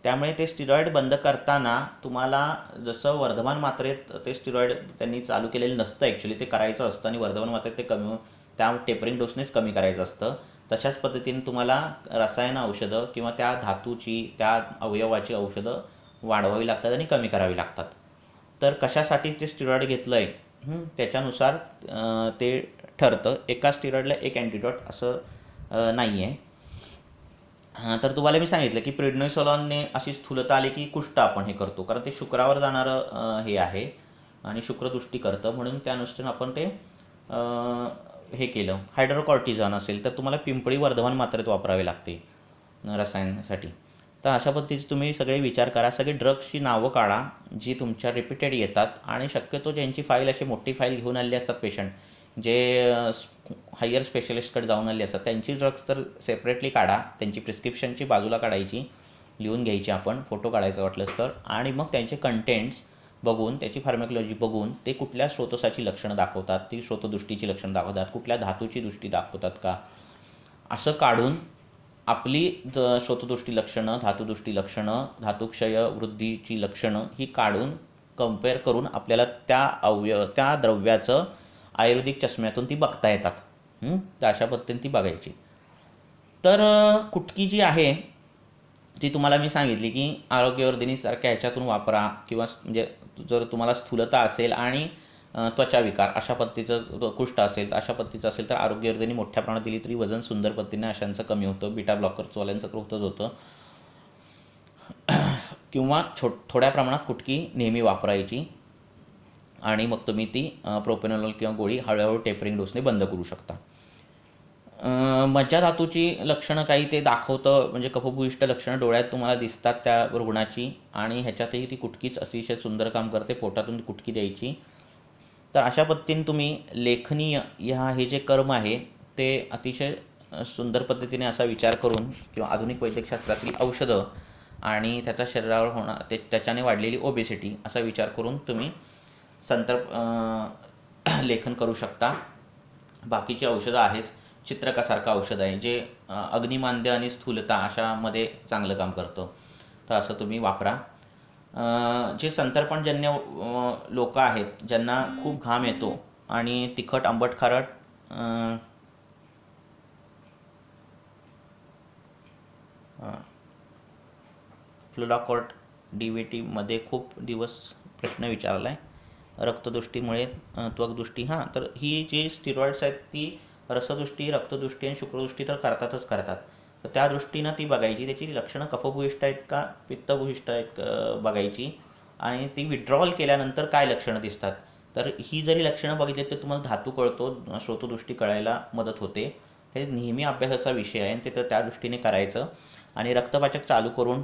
त्यामुळे ते स्टिरॉइड बंद करताना तुम्हाला जसं वर्धमान मात्रेत ते स्टिरॉइड त्यांनी चालू केलेलं नसतं, ॲक्च्युली ते करायचं असतं आणि वर्धमान मात्रेत ते कमी त्या टेपरिंग डोसनेच कमी करायचं असतं. तशाच पद्धतीने तुम्हाला रसायन औषधं किंवा त्या धातूची त्या अवयवाची औषधं वाढवावी लागतात आणि कमी करावी लागतात. तर कशासाठी ते स्टिरॉइड घेतलं आहे त्याच्यानुसार ते ठरतं. एका स्टिरॉइडला एक अँटीडॉट असं नाही आहे. तर तुम्हाला मी सांगितलं की प्रेडनिसोलॉनने अशी स्थूलता आली की कुष्ठ आपण हे करतो, कारण ते शुक्रावर जाणारं हे आहे आणि शुक्रदृष्टी करतं, म्हणून त्यानुसार आपण ते हे केलं. हायड्रोकॉर्टिझॉन असेल तर तुम्हाला पिंपळी वर्धमान मात्रेत वापरावे लागते रसायनासाठी. तर अशा पद्धतीचे तुम्ही सगळे विचार करा. सगळे ड्रग्सची नावं काढा जी तुमच्या रिपीटेड येतात आणि शक्यतो ज्यांची फाईल अशी मोठी फाईल घेऊन आलेली असतात पेशंट, जे हायर स्पेशलिस्टकडे जाऊन आले असतात, त्यांची ड्रग्स तर सेपरेटली काढा. त्यांची प्रिस्क्रिप्शनची बाजूला काढायची, लिहून घ्यायची आपण, फोटो काढायचा वाटलंच तर, आणि मग त्यांचे कंटेंट्स बघून त्याची फार्मॅकोलॉजी बघून ते कुठल्या स्रोतसाची लक्षणं दाखवतात, ती स्रोतदृष्टीची लक्षणं दाखवतात, कुठल्या धातूची दृष्टी दाखवतात का, असं काढून आपली स्रोतदृष्टी लक्षणं, धातुदृष्टी लक्षणं, धातुक्षय वृद्धीची लक्षणं ही काढून कंपेअर करून आपल्याला त्या द्रव्याचं आयुर्वेदिक चष्म्यातून ती बघता येतात. तर अशा पद्धतीने ती बघायची. तर कुटकी जी आहे ती तुम्हाला मी सांगितली की आरोग्यवर्धिनीसारख्या ह्याच्यातून वापरा, किंवा म्हणजे जर तुम्हाला स्थूलता असेल आणि त्वचाविकार अशा पद्धतीचं कुष्ठ असेल तर अशा पद्धतीचं असेल तर आरोग्यवर्धिनी मोठ्या प्रमाणात दिली तरी वजन सुंदर पद्धतीने अशांचं कमी होतं. बीटा ब्लॉकरचंवाल्यांचं तर होतच होतं. किंवा थोड्या प्रमाणात कुटकी नेहमी वापरायची आणि मग तुम्ही ती प्रोपेनॉल किंवा गोळी हळूहळू टेपरिंग डोसने बंद करू शकता. मज्जाधातूची लक्षणं काही ते दाखवतं, म्हणजे कफभूयिष्ठ लक्षणं डोळ्यात तुम्हाला दिसतात त्या रुग्णाची, आणि ह्याच्यातही ती कुटकीच अतिशय सुंदर काम करते. पोटातून ती कुटकी द्यायची. तर अशा पद्धतीने तुम्ही लेखनीय हे जे कर्म आहे ते अतिशय सुंदर पद्धतीने असा विचार करून, किंवा आधुनिक वैद्यकशास्त्रातील औषधं आणि त्याचा शरीरावर होणार त्याच्याने वाढलेली ओबेसिटी असा विचार करून तुम्ही लेखन करू शकता. बाकीची औषधं आहेच. चित्रकासारखं औषध आहे जे अग्निमांद्य आणि स्थूलता अशामध्ये चांगलं काम करतं. तर असं तुम्ही वापरा. जे संतर्पणजन्य लोक आहेत ज्यांना खूप घाम येतो आणि तिखट आंबट खारट फ्लुडाकॉर्ट DVTमध्ये खूप दिवस प्रश्न विचारला आहे. रक्तदृष्टीमुळे त्वकदृष्टी, तर ही जी स्टिरॉइड्स आहेत ती रसदृष्टी, रक्तदृष्टी आणि शुक्रदृष्टी तर करतात. तर त्या दृष्टीनं ती बघायची, त्याची लक्षणं कफभूयिष्ठ आहेत का पित्तभूयिष्ठ आहेत बघायची, आणि ती विड्रॉल केल्यानंतर काय लक्षणं दिसतात. तर ही जरी लक्षणं बघितली तर तुम्हाला धातू कळतो, स्रोतदृष्टी कळायला मदत होते. हे नेहमी अभ्यासाचा विषय आहे आणि ते तर त्या दृष्टीने करायचं. आणि रक्तपाचक चालू करून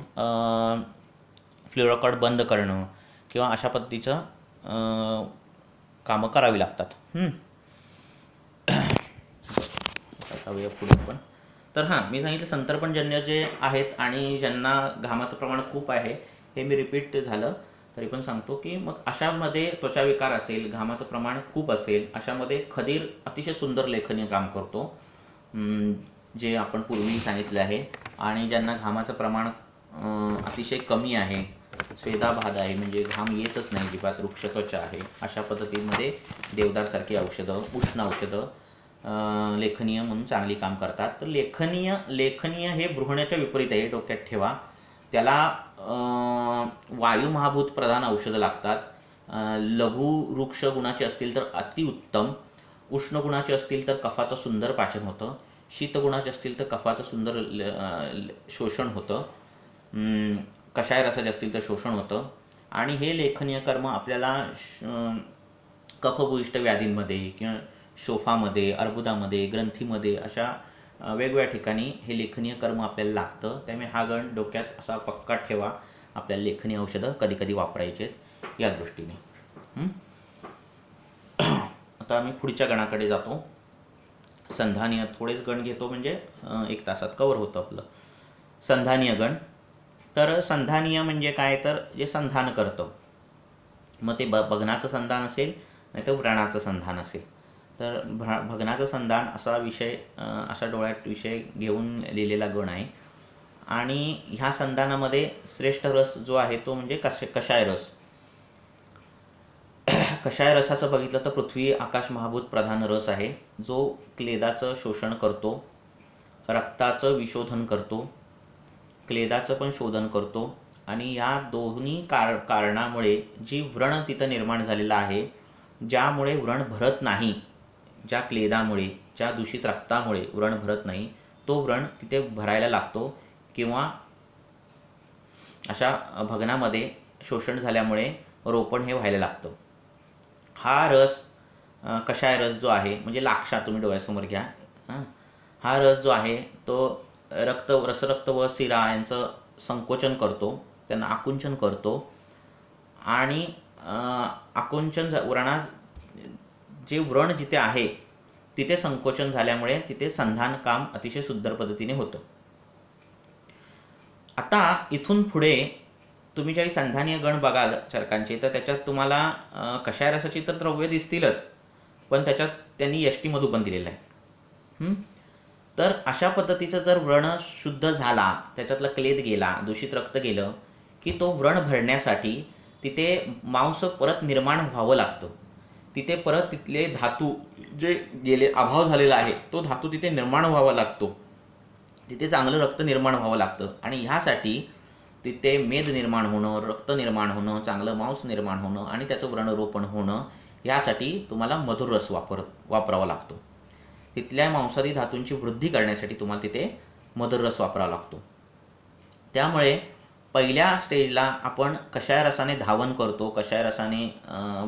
फ्लुरोकॉर्ड बंद करणं किंवा अशा पद्धतीचं कामं करावी लागतात. पुढे पण तर मी सांगितलं संतर्पणजन्य जे आहेत आणि ज्यांना घामाचं प्रमाण खूप आहे, हे मी रिपीट झालं तरी पण सांगतो की मग अशामध्ये त्वचाविकार असेल, घामाचं प्रमाण खूप असेल, अशामध्ये खदीर अतिशय सुंदर लेखनीय काम करतो, जे आपण पूर्वी सांगितले आहे. आणि ज्यांना घामाचं प्रमाण अतिशय कमी आहे, स्वेदाबाधा आहे, म्हणजे घाम येतच नाही अजिबात, वृक्ष त्वचा आहे, अशा पद्धतीमध्ये देवदारसारखी औषधं, उष्ण औषधं लेखनीय म्हणून चांगली काम करतात. तर लेखनीय हे बृहण्याच्या विपरीत आहे, डोक्यात ठेवा. त्याला वायू महाभूत प्रधान औषधं लागतात. लघु वृक्ष गुणाचे असतील तर अतिउत्तम, उष्ण गुणाचे असतील तर कफाचं सुंदर पाचन होतं, शीतगुणाचे असतील तर कफाचं सुंदर शोषण होतं, कषाय रसाचे असतील तर शोषण होतं. आणि हे लेखनीय कर्म आपल्याला कफभूयिष्ठ व्याधींमध्ये किंवा शोफामध्ये, अर्बुदामध्ये, ग्रंथीमध्ये अशा वेगवेगळ्या ठिकाणी हे लेखनीय कर्म आपल्याला लागतं. त्यामुळे हा गण डोक्यात असा पक्का ठेवा. आपल्याला लेखनीय औषधं कधी कधी वापरायचे या दृष्टीने. आता आम्ही पुढच्या गणाकडे जातो. संधानीय थोडेच गण घेतो, म्हणजे 1 तासात कवर होतं आपलं. संधानीय गण. तर संधानीय म्हणजे काय, तर जे संधान करतं, मग ते भग्नाचं संधान असेल नाही तर व्रणाचं संधान असेल. तर भग्नाचं संधान असा विषय, असा डोळ्यात विषय घेऊन लिहिलेला गण आहे. आणि ह्या संधानामध्ये श्रेष्ठ रस जो आहे तो म्हणजे कषाय रस. कषाय रसाचं बघितलं तर पृथ्वी आकाश महाभूत प्रधान रस आहे, जो क्लेदाचं शोषण करतो, रक्ताचं विशोधन करतो, क्लेदाचं पण शोधन करतो. आणि या दोन्ही कारणामुळे जी व्रण तिथं निर्माण झालेला आहे, ज्यामुळे व्रण भरत नाही, ज्या क्लेदामुळे, ज्या दूषित रक्तामुळे व्रण भरत नाही, तो व्रण तिथे भरायला लागतो किंवा अशा भग्नामध्ये शोषण झाल्यामुळे रोपण हे व्हायला लागतं. हा रस कषाय रस जो आहे, म्हणजे लाक्षा तुम्ही डोळ्यासमोर घ्या. हा रस जो आहे तो रसरक्त व शिरा यांचं संकोचन करतो, त्यांना आकुंचन करतो. आणि आकुंचन व्रणात जे व्रण जिथे आहे तिथे संकोचन झाल्यामुळे तिथे संधान काम अतिशय सुंदर पद्धतीने होतं. आता इथून पुढे तुम्ही ज्याही संधानीय गण बघाल चरकांचे, तर त्याच्यात तुम्हाला कषाय रसाची तर द्रव्य दिसतीलच, पण त्याच्यात त्यांनी यष्टी मधू पण दिलेला आहे. तर अशा पद्धतीचं जर व्रण शुद्ध झाला, त्याच्यातला क्लेद गेला, दूषित रक्त गेलं, की तो व्रण भरण्यासाठी तिथे मांस परत निर्माण व्हावं लागतं. तिथे परत तिथले धातू जे गेले, अभाव झालेला आहे तो धातू तिथे निर्माण व्हावा लागतो. तिथे चांगलं रक्त निर्माण व्हावं लागतं. आणि ह्यासाठी तिथे मेद निर्माण होणं, रक्त निर्माण होणं, चांगलं मांस निर्माण होणं आणि त्याचं व्रणरोपण होणं, यासाठी तुम्हाला मधुर रस वापरावा लागतो. तिथल्या मांसादी धातूंची वृद्धी करण्यासाठी तुम्हाला तिथे मधुर रस वापरावा लागतो. त्यामुळे पहिल्या स्टेजला आपण कषाय रसाने धावन करतो, कषाय रसाने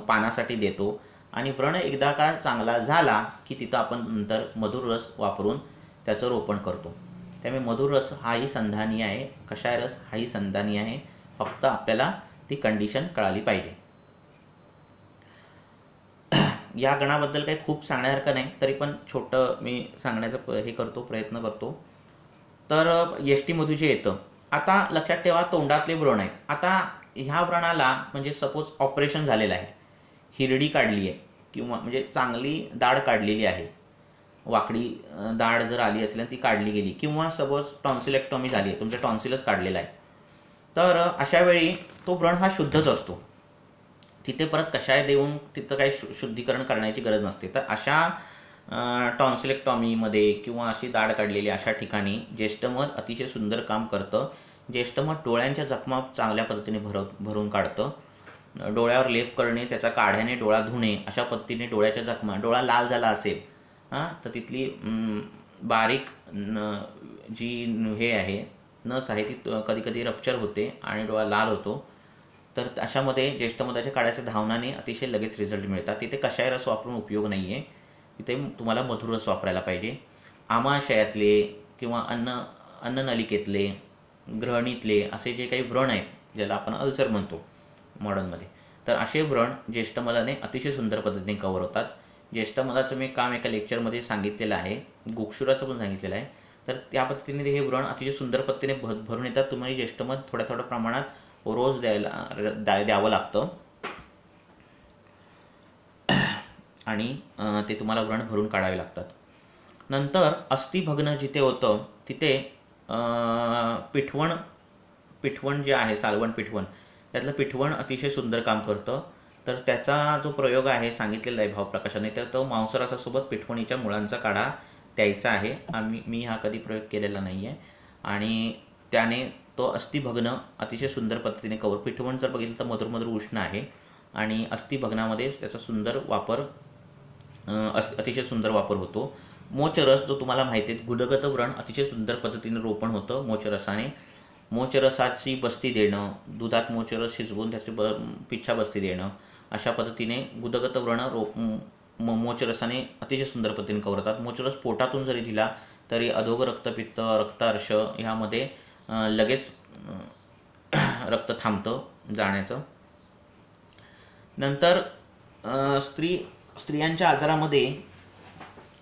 पानासाठी देतो, आणि व्रण एकदा का चांगला झाला की तिथं आपण नंतर मधुर रस वापरून त्याचं रोपण करतो. त्यामुळे मधुर रस हाही संधानीय आहे, कषाय रस हाही संधानीय आहे. फक्त आपल्याला ती कंडिशन कळाली पाहिजे. या गणाबद्दल काही खूप सांगण्यासारखं नाही, तरी पण छोटं मी सांगण्याचा प्रयत्न करतो. तर यष्टीमधू जे येतं, आता लक्षात ठेवा तोंडातले व्रण आहेत. आता ह्या व्रणाला म्हणजे सपोज ऑपरेशन झालेलं आहे, हिरडी काढली आहे किंवा म्हणजे चांगली दाढ काढलेली आहे, वाकडी दाढ जर आली असेल ती काढली गेली, किंवा सपोज टॉन्सिलेक्टॉमी झाली आहे, तुमचा टॉन्सिलच काढलेला आहे, तर अशा वेळी तो व्रण हा शुद्धच असतो. तिथे परत कषाय देऊन तिथं काही शुद्धीकरण करण्याची गरज नसते. तर अशा टॉन्सिलेक्टॉमीमध्ये किंवा अशी दाढ काढलेली अशा ठिकाणी ज्येष्ठमध अतिशय सुंदर काम करतं. ज्येष्ठमध डोळ्यांच्या जखमा चांगल्या पद्धतीने भरून काढतं. डोळ्यावर लेप करणे, त्याचा काढ्याने डोळा धुणे, अशा पद्धतीने डोळ्याच्या जखमा, डोळा लाल झाला असेल तर तिथली बारीक जी हे आहे नस आहे ती कधी कधी रप्चर होते आणि डोळा लाल होतो. तर अशामध्ये ज्येष्ठमधाच्या काढ्याच्या धावनाने अतिशय लगेच रिझल्ट मिळतात. तिथे कषाय रस वापरून उपयोग नाही आहे, तिथे तुम्हाला मधुर रस वापरायला पाहिजे. आमाशयातले किंवा अन्ननलिकेतले, ग्रहणीतले असे जे काही व्रण आहेत, ज्याला आपण अल्सर म्हणतो मॉडर्नमध्ये, तर असे व्रण ज्येष्ठमधाने अतिशय सुंदर पद्धतीने कव्हर होतात. ज्येष्ठमधाचं मी काम एका लेक्चरमध्ये सांगितलेलं आहे, गोक्षुराचं पण सांगितलेलं आहे. तर त्या पद्धतीने हे व्रण अतिशय सुंदर पद्धतीने भरून येतात. तुम्हाला ज्येष्ठमध थोड्या थोड्या प्रमाणात रोज द्यावं लागतं आणि ते तुम्हाला व्रण भरून काढावे लागतात. नंतर अस्थिभग्न जिथे होतं तिथे पिठवण जे आहे, सालवण पिठवण, त्यातलं पिठवण अतिशय सुंदर काम करतं. तर त्याचा जो प्रयोग आहे सांगितलेला आहे भावप्रकाशाने, तर तो मांसरसासोबत पिठवणीच्या मुळांचा काढा द्यायचा आहे. मी हा कधी प्रयोग केलेला नाही आहे. आणि त्याने तो अस्थिभग्न अतिशय सुंदर पद्धतीने कवर. पिठवण जर बघितलं तर मधुर मधुर उष्ण आहे आणि अस्थिभग्नामध्ये त्याचा सुंदर वापर, अतिशय सुंदर वापर होतो. मोचरस जो तुम्हाला माहिती आहे, गुदगत व्रण अतिशय सुंदर पद्धतीने रोपण होतं मोचरसाने. मोचरसाची बस्ती देणं, दुधात मोचरस शिजवून त्याची पिच्छा बस्ती देणं, अशा पद्धतीने गुदगत व्रण मोचरसाने अतिशय सुंदर पद्धतीने कवर होतात. मोचरस पोटातून जरी दिला तरी अधोग रक्तपित्त, रक्तार्श ह्यामध्ये लगेच रक्त थांबतं जाण्याचं. नंतर स्त्रियांच्या आजारामध्ये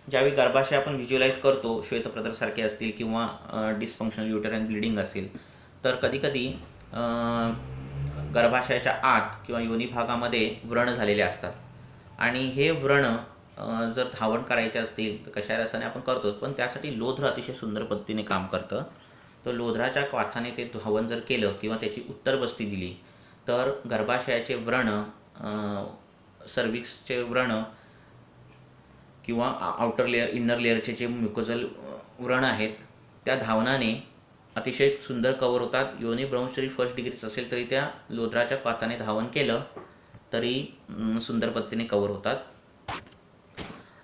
ज्यावेळी गर्भाशय आपण व्हिज्युअलाइज करतो, श्वेतप्रदरसारखे असतील किंवा डिस्फंक्शनल युटराईन ब्लिडिंग असेल, तर कधीकधी गर्भाशयाच्या आत किंवा योनी भागामध्ये व्रण झालेले असतात. आणि हे व्रण जर धावण करायचे असतील तर कषाय रसाने आपण करतो, पण त्यासाठी लोध्र अतिशय सुंदर पद्धतीने काम करतं. तर लोध्राच्या काथाने ते धावन जर केलं किंवा त्याची उत्तरबस्ती दिली तर गर्भाशयाचे व्रण, सर्विक्सचे व्रण किंवा आउटर लेअर इनर लेअरचे जे म्युकोजल व्रण आहेत त्या धावनाने अतिशय सुंदर कव्हर होतात. योनी ब्राऊन जरी फर्स्ट डिग्रीच असेल तरी त्या लोध्राच्या काथाने धावन केलं तरी सुंदर पद्धतीने कव्हर होतात.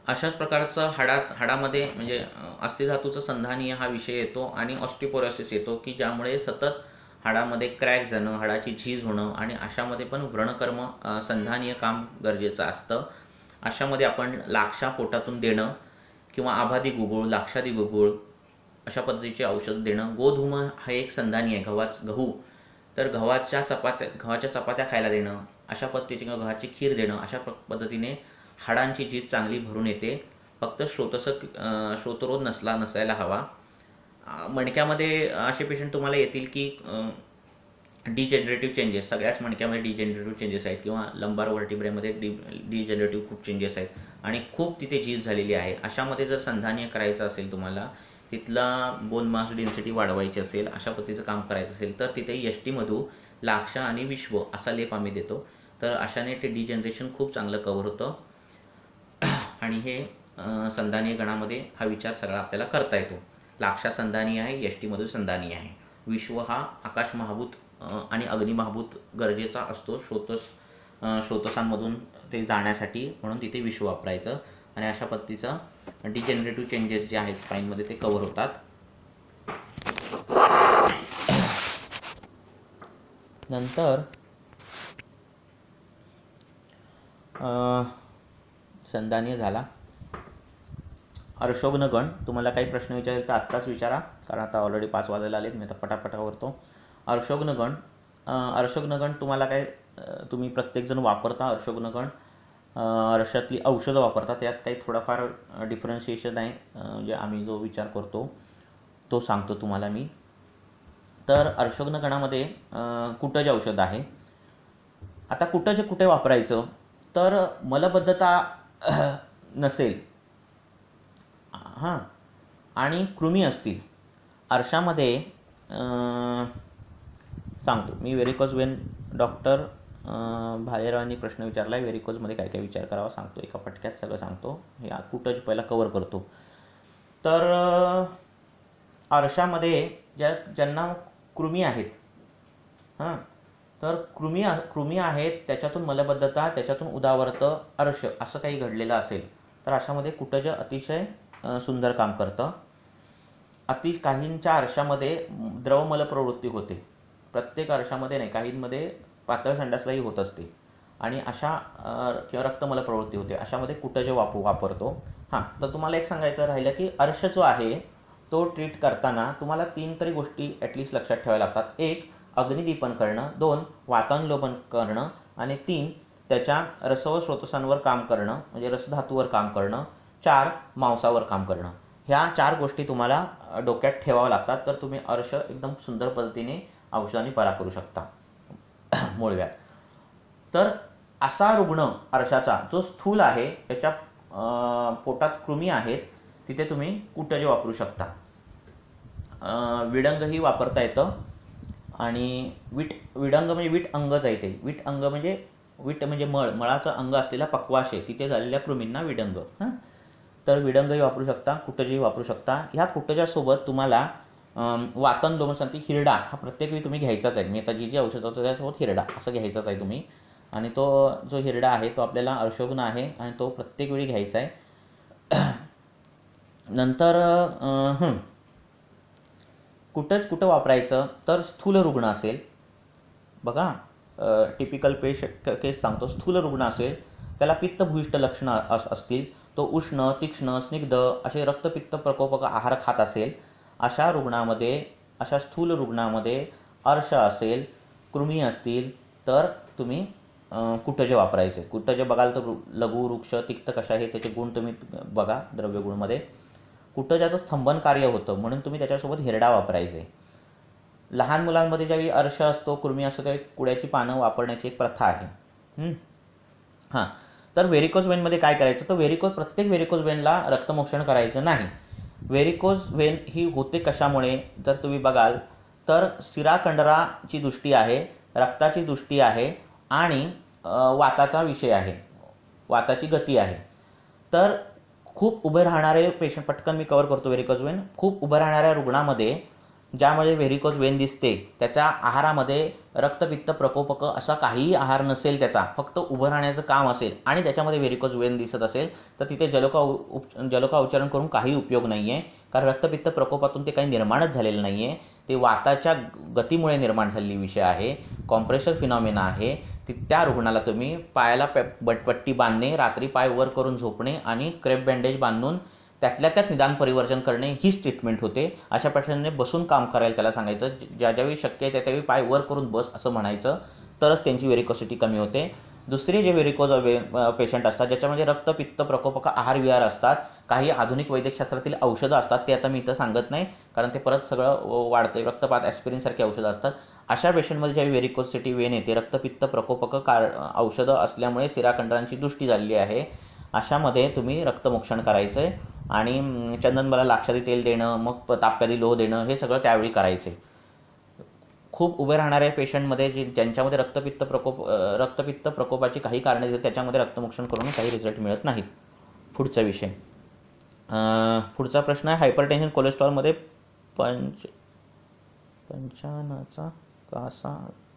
अशाच प्रकारचं हाडामध्ये म्हणजे अस्थिधातूचं संधानीय हा विषय येतो आणि ऑस्टिओपोरोसिस येतो की ज्यामुळे सतत हाडामध्ये क्रॅक जाणं, हाडाची झीज होणं आणि अशामध्ये पण व्रणकर्म संधानीय काम गरजेचं असतं. अशामध्ये आपण लाक्षा पोटातून देणं किंवा आभादी गुगुळ, लाक्षादी गुगुळ अशा पद्धतीचे औषध देणं. गोधूम हा एक संधानी आहे, गहू, तर गव्हाच्या चपात्या खायला देणं, अशा पद्धतीची गव्हाची खीर देणं, अशा पद्धतीने हाडांची झीज चांगली भरून येते. फक्त श्रोतरोध नसायला हवा. मणक्यामध्ये असे पेशंट तुम्हाला येतील की डिजेनरेटिव्ह चेंजेस, सगळ्याच मणक्यामध्ये डिजेनरेटिव्ह चेंजेस आहेत किंवा लंबार व्हर्टिब्रेमध्ये डिजेनरेटिव्ह खूप चेंजेस आहेत आणि खूप तिथे झीज झालेली आहे. अशामध्ये जर संधानीय करायचं असेल, तुम्हाला तिथला बोन मास डेन्सिटी वाढवायची असेल, अशा पद्धतीचं काम करायचं असेल तर तिथे यष्टीमधू लाक्षा आणि विश्व असा लेप आम्ही देतो. तर अशाने ते डिजनरेशन खूप चांगलं कव्हर होतं आणि हे संधानीय गणामध्ये हा विचार सगळा आपल्याला करता येतो. लाक्षा संधानीय आहे, यष्टीमधू संधानीय आहे. विश्व हा आकाश महाभूत आणि अग्नी महाभूत गरजेचा असतो श्रोतसांमधून ते जाण्यासाठी, म्हणून तिथे विश्व वापरायचं आणि अशा पद्धतीचं डिजेनरेटिव्ह चेंजेस जे आहेत स्पाईनमध्ये ते कव्हर होतात. नंतर संधानीय झाला. अर्शोग्नगण, तुम्हाला काही प्रश्न विचारेल तर आत्ताच विचारा, कारण आता ऑलरेडी 5 वाजायला आलेत, मी आता पटापटा करतो. अर्शोग्नगण तुम्हाला काय, तुम्ही प्रत्येकजण वापरता अर्शोग्नगण, अर्शातली औषधं वापरता, त्यात काही थोडाफार डिफरन्शिएशन आहे. म्हणजे आम्ही जो विचार करतो तो सांगतो तुम्हाला मी. तर अर्शोग्नगणामध्ये कुटज औषध आहे. आता कुटज कुठे वापरायचं, तर मलबद्धता नसेल आणि कृमी असतील, अर्शामध्ये सांगतो मी. व्हेरिकोज वेन, डॉक्टर भालेरावांनी प्रश्न विचारला आहे, व्हेरिकोजमध्ये काय काय विचार करावा सांगतो, एका फटक्यात सगळं सांगतो. हे कुटज पहिला कव्हर करतो. तर अर्शामध्ये ज्यांना कृमी आहेत, तर कृमी आहेत, त्याच्यातून मलबद्धता, त्याच्यातून उदावर्त, अर्श असं काही घडलेलं असेल तर अशामध्ये कुटज अतिशय सुंदर काम करतं. काहींच्या अर्शामध्ये द्रवमल प्रवृत्ती होते, प्रत्येक अर्शामध्ये नाही, काहींमध्ये पातळ संडासलाही होत असते आणि अशा किंवा रक्तमल प्रवृत्ती होते, अशामध्ये कुटज वापरतो. तर तुम्हाला एक सांगायचं राहिलं की अर्श जो आहे तो ट्रीट करताना तुम्हाला 3 तरी गोष्टी ॲटलिस्ट लक्षात ठेवाव्या लागतात. 1 अग्निदीपन करणं, 2 वातानुलोपन करणं आणि 3 त्याच्या रसव स्रोतसांवर काम करणं, म्हणजे रसधातूवर काम करणं, 4 मांसावर काम करणं. ह्या 4 गोष्टी तुम्हाला डोक्यात ठेवाव्या लागतात, तर तुम्ही अर्श एकदम सुंदर पद्धतीने औषधाने बरा करू शकता मूळव्याध. तर असा रुग्ण अर्शाचा जो स्थूल आहे, त्याच्या पोटात कृमी आहेत, तिथे तुम्ही कुटज वापरू शकता. विडंगही वापरता येतं आणि विडंग म्हणजे वीट अंगच आहे ते. वीट अंग म्हणजे वीट म्हणजे मळाचं अंग असलेला पक्वाशय, तिथे झालेल्या कृमींना विडंग. तर विडंगही वापरू शकता, कुटजही वापरू शकता. ह्या कुटजासोबत तुम्हाला वातन लोमशांती हिरडा हा प्रत्येक वेळी तुम्ही घ्यायचाच आहे. मी आता जी औषध होतं त्यासोबत हिरडा असं घ्यायचाच आहे तुम्ही. आणि तो जो हिरडा आहे तो आपल्याला अर्शोग्न आहे आणि तो प्रत्येक वेळी घ्यायचा आहे. नंतर कुटज कुठं वापरायचं, तर स्थूल रुग्ण असेल, बघा टिपिकल केस सांगतो, स्थूल रुग्ण असेल, त्याला पित्तभूयिष्ठ लक्षणं असतील, तो उष्ण, तीक्ष्ण, स्निग्ध असे रक्तपित्त प्रकोपक आहार खात असेल, अशा रुग्णामध्ये, अशा स्थूल रुग्णामध्ये अर्श असेल, कृमी असतील, तर तुम्ही कुटज वापरायचे. कुटज बघाल तर लघु, वृक्ष, तिक्त कशा आहे त्याचे गुण तुम्ही बघा द्रव्यगुणमध्ये. कुटजाचं स्तंभन कार्य होतं म्हणून तुम्ही त्याच्यासोबत हिरडा वापरायचे. लहान मुलांमध्ये ज्यावेळी अर्श असतो, कृमी असतो, त्यावेळी कुड्याची पानं वापरण्याची एक प्रथा आहे. तर व्हेरिकोज वेनमध्ये काय करायचं, तर प्रत्येक व्हेरिकोज वेनला रक्तमोक्षण करायचं नाही. व्हेरिकोज व्हेन ही होते कशामुळे जर तुम्ही बघाल तर शिराखंडराची दृष्टी आहे, रक्ताची दृष्टी आहे आणि वाताचा विषय आहे, वाताची गती आहे. तर खूप उभे राहणारे पेशंट, पटकन मी कव्हर करतो व्हेरिकोज वेन. खूप उभे राहणाऱ्या रुग्णामध्ये ज्यामध्ये व्हेरिकोज वेन दिसते त्याच्या आहारामध्ये रक्तपित्त प्रकोपक असा काहीही आहार नसेल, त्याचा फक्त उभं राहण्याचं काम असेल आणि त्याच्यामध्ये व्हेरिकोज वेन दिसत असेल तर तिथे जलोका उच्चारण करून काही उपयोग नाही आहे. कारण रक्तपित्त प्रकोपातून ते काही निर्माणच झालेलं नाही आहे, ते वाताच्या गतीमुळे निर्माण झालेली विषय आहे, कॉम्प्रेशर फिनॉमिना आहे. त्या रुग्णाला तुम्ही पायाला पट्टी बांधणे, रात्री पाय वर करून झोपणे आणि क्रेप बँडेज बांधून त्यातल्या त्यात निदान परिवर्जन करणे हीच ट्रीटमेंट होते. अशा प्रकारे बसून काम करायला त्याला सांगायचं, ज्यावेळी शक्य आहे त्यावेळी पाय वर करून बस असं म्हणायचं, तरच त्यांची व्हेरिकोसिटी कमी होते. दुसरे जे व्हेरिकोज पेशंट असतात ज्याच्यामध्ये रक्तपित्त प्रकोपक आहार विहार असतात, काही आधुनिक वैद्यकशास्त्रातील औषधं असतात, ते आता मी इथं सांगत नाही कारण ते परत सगळं वाढतं, रक्तपात ॲस्पिरिनसारखी औषधं असतात. अशा पेशंटमध्ये ज्यावेळी व्हेरिकोसिटी वेन येते, रक्तपित्त प्रकोपक औषधं असल्यामुळे शिराखंडरांची दृष्टी झालेली आहे, अशामध्ये तुम्ही रक्तमोक्षण करायचं आहे आणि चंदनबाला लाक्षादी तेल देणं, मग तापकादी लोह देणं, हे सगळं त्यावेळी करायचं आहे. खूप उभे राहणाऱ्या पेशंटमध्ये ज्यांच्यामध्ये रक्तपित्त प्रकोपाची काही कारणे दिसतात त्याच्यामध्ये रक्तमोक्षण करून काही रिझल्ट मिळत नाहीत. पुढचा विषय, पुढचा प्रश्न आहे हायपरटेन्शन कोलेस्ट्रॉलमध्ये पंचनाचा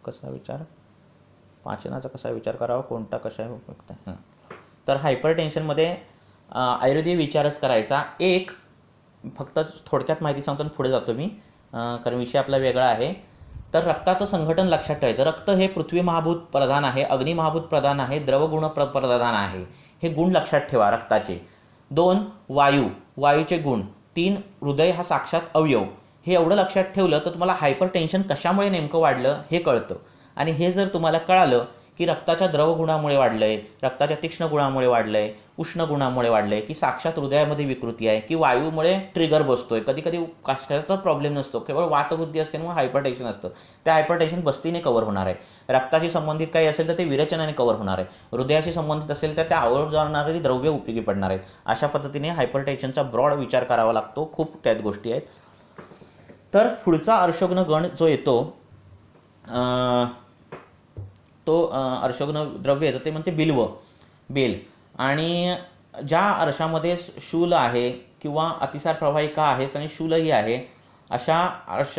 कसा विचार करावा, कोणता कशा उपयुक्त आहे. तर हायपरटेन्शनमध्ये आयुर्वेदीय विचारच करायचा. एक फक्त थोडक्यात माहिती सांगतो आणि पुढे जातो मी कारण विषय आपला वेगळा आहे. तर रक्ताचं संघटन लक्षात ठेवायचं. रक्त हे पृथ्वी महाभूत प्रधान आहे, अग्नी महाभूत प्रधान आहे, द्रवगुण प्रधान आहे. हे गुण लक्षात ठेवा रक्ताचे. 2 वायूचे गुण. 3 हृदय हा साक्षात अवयव. हे एवढं लक्षात ठेवलं तर तुम्हाला हायपरटेन्शन कशामुळे नेमकं वाढलं हे कळतं. आणि हे जर तुम्हाला कळालं की रक्ताच्या द्रवगुणामुळे वाढलंय, रक्ताच्या तीक्ष्ण गुणामुळे वाढलंय, उष्ण गुणामुळे वाढलंय, की साक्षात हृदयामध्ये विकृती आहे, की वायूमुळे ट्रिगर बसतोय, कधी कधी कशाचा प्रॉब्लेम नसतो, केवळ वातवृद्धी असते म्हणून हायपरटेन्शन असतं, त्या हायपरटेन्शन बस्तीने कव्हर होणार आहे. रक्ताशी संबंधित काही असेल तर ते विरेचनाने कव्हर होणार आहे. हृदयाशी संबंधित असेल तर त्या आवर जाणारी द्रव्य उपयोगी पडणार आहेत. अशा पद्धतीने हायपरटेन्शनचा ब्रॉड विचार करावा लागतो. खूप त्यात गोष्टी आहेत. तर पुढचा अर्शोग्न गण जो येतो तो अर्शोग्न द्रव्य येतं ते म्हणजे बेल. आणि ज्या अर्शामध्ये शूल आहे किंवा अतिसार प्रवाहिका आहेच आणि शूलही आहे, अशा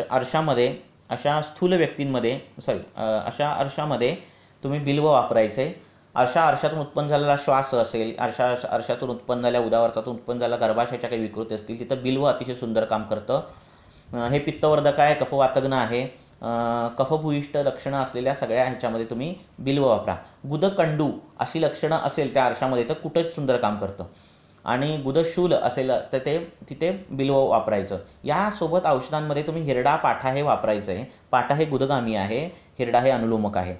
अर्शामध्ये, अशा स्थूल व्यक्तींमध्ये अशा अर्शामध्ये तुम्ही बिल्व वापरायचे. अर्शातून उत्पन्न झालेला श्वास असेल, अर्शातून उत्पन्न झालेल्या उदावर्तातून उत्पन्न झालेल्या गर्भाशयाच्या काही विकृती असतील, तिथं बिल्व अतिशय सुंदर काम करतं. हे पित्तवर्धक आहे, कफवातग्न आहे, कफभूयिष्ठ लक्षणं असलेल्या सगळ्या ह्याच्यामध्ये तुम्ही बिल्व वापरा. गुदकंडू अशी लक्षणं असेल त्या अर्शामध्ये तर कुठंच सुंदर काम करतं. आणि गुदशूल असेल तर ते तिथे बिल्व वापरायचं. यासोबत औषधांमध्ये तुम्ही हिरडा, पाठा हे वापरायचं आहे. पाठा हे गुदगामी आहे, हिरडा हे अनुलोमक आहे.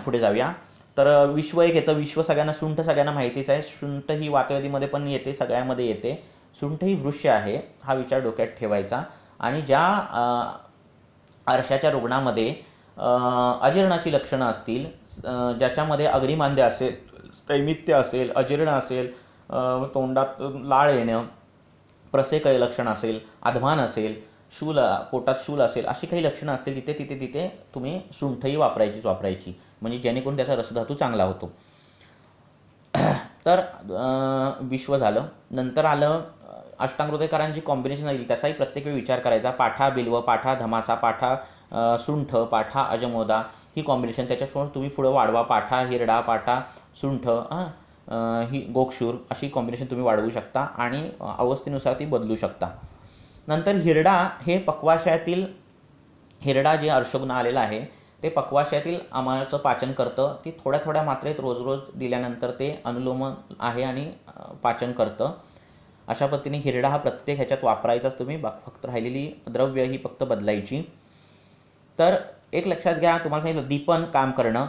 पुढे जाऊया. तर विश्व एक येतं. विश्व सुंठ सगळ्यांना माहितीच आहे. शुंठ ही वातवेदीमध्ये पण येते, सगळ्यामध्ये येते. सुंठ ही वृक्ष आहे, हा विचार डोक्यात ठेवायचा. आणि ज्या अर्शाच्या रुग्णामध्ये अजीर्णाची लक्षणं असतील, ज्याच्यामध्ये अग्निमांद्य असेल, स्थैमित्य असेल, अजीर्ण असेल, तोंडात लाळ येणं, प्रसेक लक्षण असेल, अधमान असेल, पोटात शूल असेल, अशी काही लक्षणं असतील तिथे तुम्ही सुंठही वापरायची म्हणजे जेणेकरून त्याचा रसधातू चांगला होतो. तर विश्व झालं. नंतर आलं अष्टांगहृदयकारांची कॉम्बिनेशन येईल त्याचाही प्रत्येक वेळी विचार करायचा. पाठा बिल्व, पाठा धमासा, पाठा सुंठ, पाठा अजमोदा ही कॉम्बिनेशन. त्याच्यासमोर तुम्ही पुढं वाढवा. पाठा हिरडा, पाठा सुंठ, ही गोक्षूर अशी कॉम्बिनेशन तुम्ही वाढवू शकता आणि अवस्थेनुसार ती बदलू शकता. नंतर हिरडा हे पक्वाशयातील, हिरडा जे अर्शोग्न आलेला आहे ते पक्वाशयातील आम्हाचं पाचन करतं. ती थोड्या थोड्या मात्रेत रोज रोज दिल्यानंतर ते अनुलोम आहे आणि पाचन करतं. अशा पद्धतीने हिरडा हा प्रत्येक ह्याच्यात वापरायचाच तुम्ही, फक्त राहिलेली द्रव्य ही फक्त बदलायची. तर एक लक्षात घ्या, तुम्हाला सांगितलं दीपन काम करणं,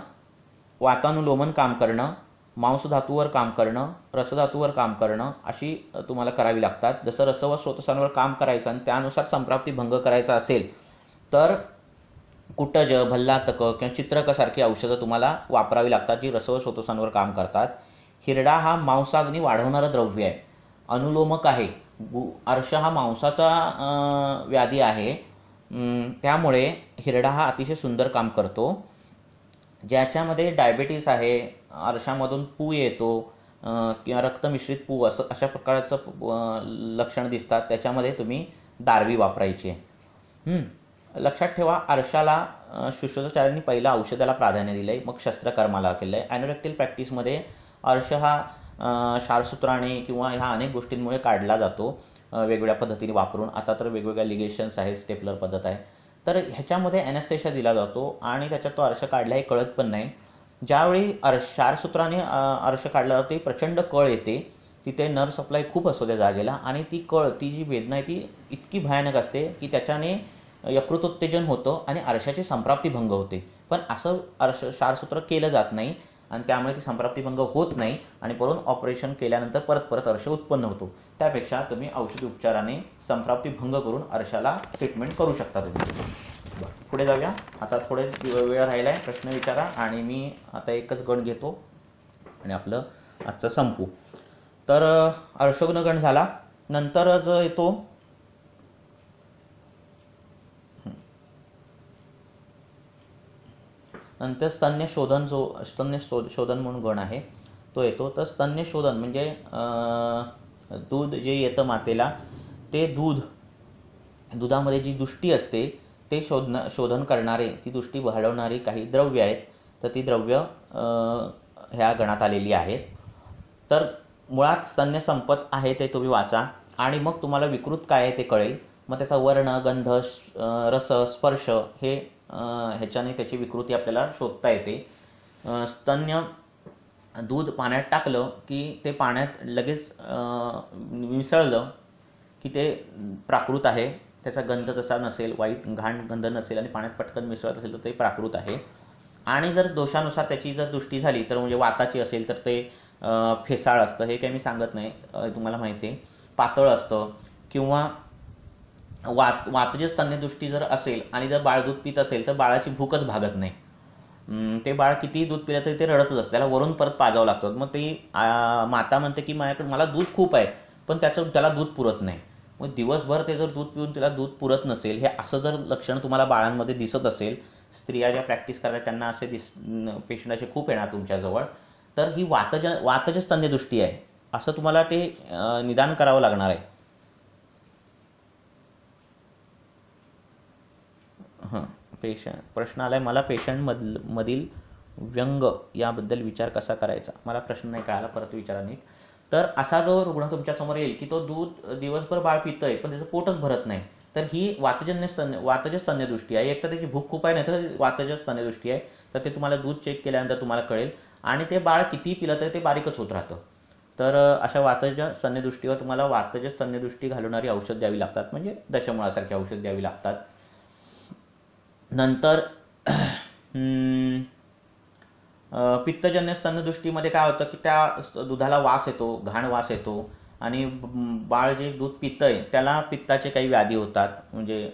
वातानुलोमन काम करणं, मांसधातूवर काम करणं, रसधातूवर काम करणं, अशी तुम्हाला करावी लागतात. जसं रस व स्रोतसांवर काम करायचं आणि त्यानुसार संप्राप्ती भंग करायचा असेल तर कुटज, भल्लातक किंवा चित्रकसारखी औषधं तुम्हाला वापरावी लागतात जी रस व स्रोतसांवर काम करतात. हिरडा हा मांसाग्नी वाढवणारं द्रव्य आहे, अनुलोमक आहे अर्श हा मांसाचा व्याधी आहे. त्यामुळे हिरडा हा अतिशय सुंदर काम करतो. ज्याच्यामध्ये डायबेटीस आहे, अर्शामधून पू येतो किंवा रक्तमिश्रित पू असं अशा प्रकारचं लक्षण दिसतात, त्याच्यामध्ये तुम्ही दारवी वापरायची आहे. लक्षात ठेवा, अर्शाला शुश्रूषाचार्यांनी पहिला औषधाला प्राधान्य दिलं आहे, मग शस्त्रकर्माला केलं आहे. ॲनोरेक्टल प्रॅक्टिसमध्ये अर्श हा क्षारसूत्राने किंवा ह्या अनेक गोष्टींमुळे काढला जातो वेगवेगळ्या पद्धतीने वापरून. आता तर वेगवेगळ्या लिगेशन्स आहेत, स्टेपलर पद्धत आहे. तर ह्याच्यामध्ये ॲनेस्थेशिया दिला जातो आणि त्याच्यात तो अर्श काढला हे कळत पण नाही. ज्यावेळी क्षारसूत्राने अर्श काढला जातो, प्रचंड कळ येते, तिथे नर्व सप्लाय खूप असतो त्या जागेला, आणि ती जी वेदना आहे ती इतकी भयानक असते की त्याच्याने यकृतोत्तेजन होतं आणि अर्शाची संप्राप्ती भंग होते. पण असं क्षारसूत्र केलं जात नाही आणि त्यामुळे ती संप्राप्ती भंग होत नाही आणि परत ऑपरेशन केल्यानंतर परत अर्श उत्पन्न होतो. त्यापेक्षा तुम्ही औषधी उपचाराने संप्राप्ती भंग करून अर्शाला ट्रीटमेंट करू शकता तुम्ही. पुढे जाऊया. आता थोडे वेळ राहिला आहे, प्रश्न विचारा आणि मी आता एकच गण घेतो आणि आपलं आजचं संपू. तर अर्शोग्न गण झाला. नंतर जो येतो नंतर स्तन्य शोधन म्हणून गण आहे, तो येतो. तर स्तन्य शोधन म्हणजे दूध जे येतं मातेला, ते दुधामध्ये जी दुष्टी असते ते शोधन करणारे, ती दुष्टी वाढवणारी काही द्रव्य आहेत. तर ती द्रव्य ह्या गणात आलेली आहेत. तर मुळात स्तन्य संपत आहे ते तुम्ही वाचा आणि मग तुम्हाला विकृत काय आहे ते कळेल. मग त्याचा वर्ण, गंध, रस, स्पर्श हे ह्याच्याने त्याची विकृती आपल्याला शोधता येते. स्तन्य दूध पाण्यात टाकलं की ते पाण्यात लगेच मिसळलं की ते प्राकृत आहे, त्याचा गंध तसा नसेल, वाईट घाण गंध नसेल आणि पाण्यात पटकन मिसळत असेल तर ते प्राकृत आहे. आणि जर दोषानुसार त्याची जर दृष्टी झाली तर म्हणजे वाताची असेल तर ते फेसाळ असतं, हे काही मी सांगत नाही, तुम्हाला माहिती आहे. पातळ असतं किंवा वातज स्तन्यदृष्टी जर असेल आणि जर बाळ दूध पित असेल तर बाळाची भूकच भागत नाही. ते बाळ कितीही दूध पिलं तरी ते रडतच असतं, त्याला वरून परत पाजावं लागतं. मग ती माता म्हणते की माझ्याकडे मला दूध खूप आहे पण त्याला दूध पुरत नाही. मग दिवसभर ते जर दूध पिऊन त्याला दूध पुरत नसेल, हे असं जर लक्षण तुम्हाला बाळांमध्ये दिसत असेल, स्त्रिया ज्या प्रॅक्टिस करतात त्यांना असे पेशंट असे खूप येणार तुमच्याजवळ, तर ही वातज स्तन्यदृष्टी आहे असं तुम्हाला ते निदान करावं लागणार आहे. प्रश्न आलाय मला, पेशंटमधील व्यंग याबद्दल विचार कसा करायचा. मला प्रश्न नाही कळाला, परत विचारा नीट. तर असा जो रुग्ण तुमच्यासमोर येईल की तो दूध दिवसभर बाळ पितंय पण त्याचं पोटच भरत नाही, तर ही वातज स्तन्यदृष्टी आहे. एक तर त्याची भूक खूप आहे, नाही तर वातज स्तन्यदृष्टी आहे. तर ते तुम्हाला दूध चेक केल्यानंतर तुम्हाला कळेल. आणि ते बाळ कितीही पिलं तरी ते बारीकच होत राहतं. तर अशा वातज स्तन्यदृष्टीवर तुम्हाला वातज स्तन्यदृष्टी घालवणारी औषध द्यावी लागतात, म्हणजे दशमुळासारखी औषध द्यावी लागतात. नंतर पित्तजन्य स्तन्यदृष्टीमध्ये काय होतं की त्या दुधाला वास येतो, घाण वास येतो आणि बाळ जे दूध पितंय त्याला पित्ताचे काही व्याधी होतात. म्हणजे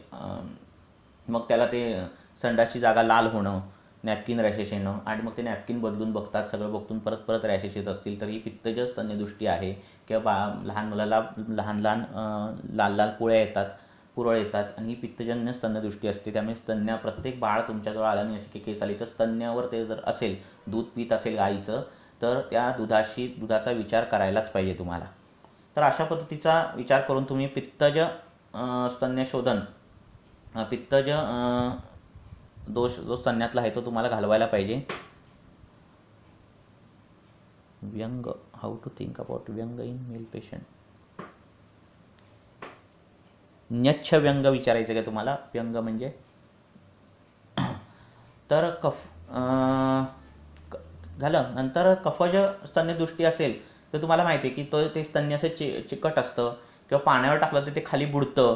मग त्याला ते संडाची जागा लाल होणं, नॅपकिन रॅशेस येणं आणि मग ते नॅपकिन बदलून बघतात, सगळं बघून परत रॅशेस येत असतील तर ही पित्तज स्तन्यदृष्टी आहे. किंवा लहान मुलाला लहान लाल पुरळ येतात आणि ही पित्तजन्य स्तन्यदृष्टी असते. त्यामुळे प्रत्येक बाळ तुमच्याजवळ आल्याने अशी केस आली तर स्तन्यावर ते जर असेल, दूध पित असेल गाईचं, तर त्या दुधाचा विचार करायलाच पाहिजे तुम्हाला. तर अशा पद्धतीचा विचार करून तुम्ही पित्तज स्तन्य शोधन, पित्तज दोष जो स्तन्यातला आहे तो तुम्हाला घालवायला पाहिजे. व्यंग, हाऊ टू थिंक अबाउट व्यंग इन मेल पेशंट. न्यच्छ व्यंग विचारायचं का तुम्हाला. व्यंग म्हणजे तर झालं. नंतर कफज स्तन्यदृष्टी असेल तर तुम्हाला माहिती आहे की ते स्तन्य असे चिकट असतं किंवा पाण्यावर टाकलं तर ते खाली बुडतं,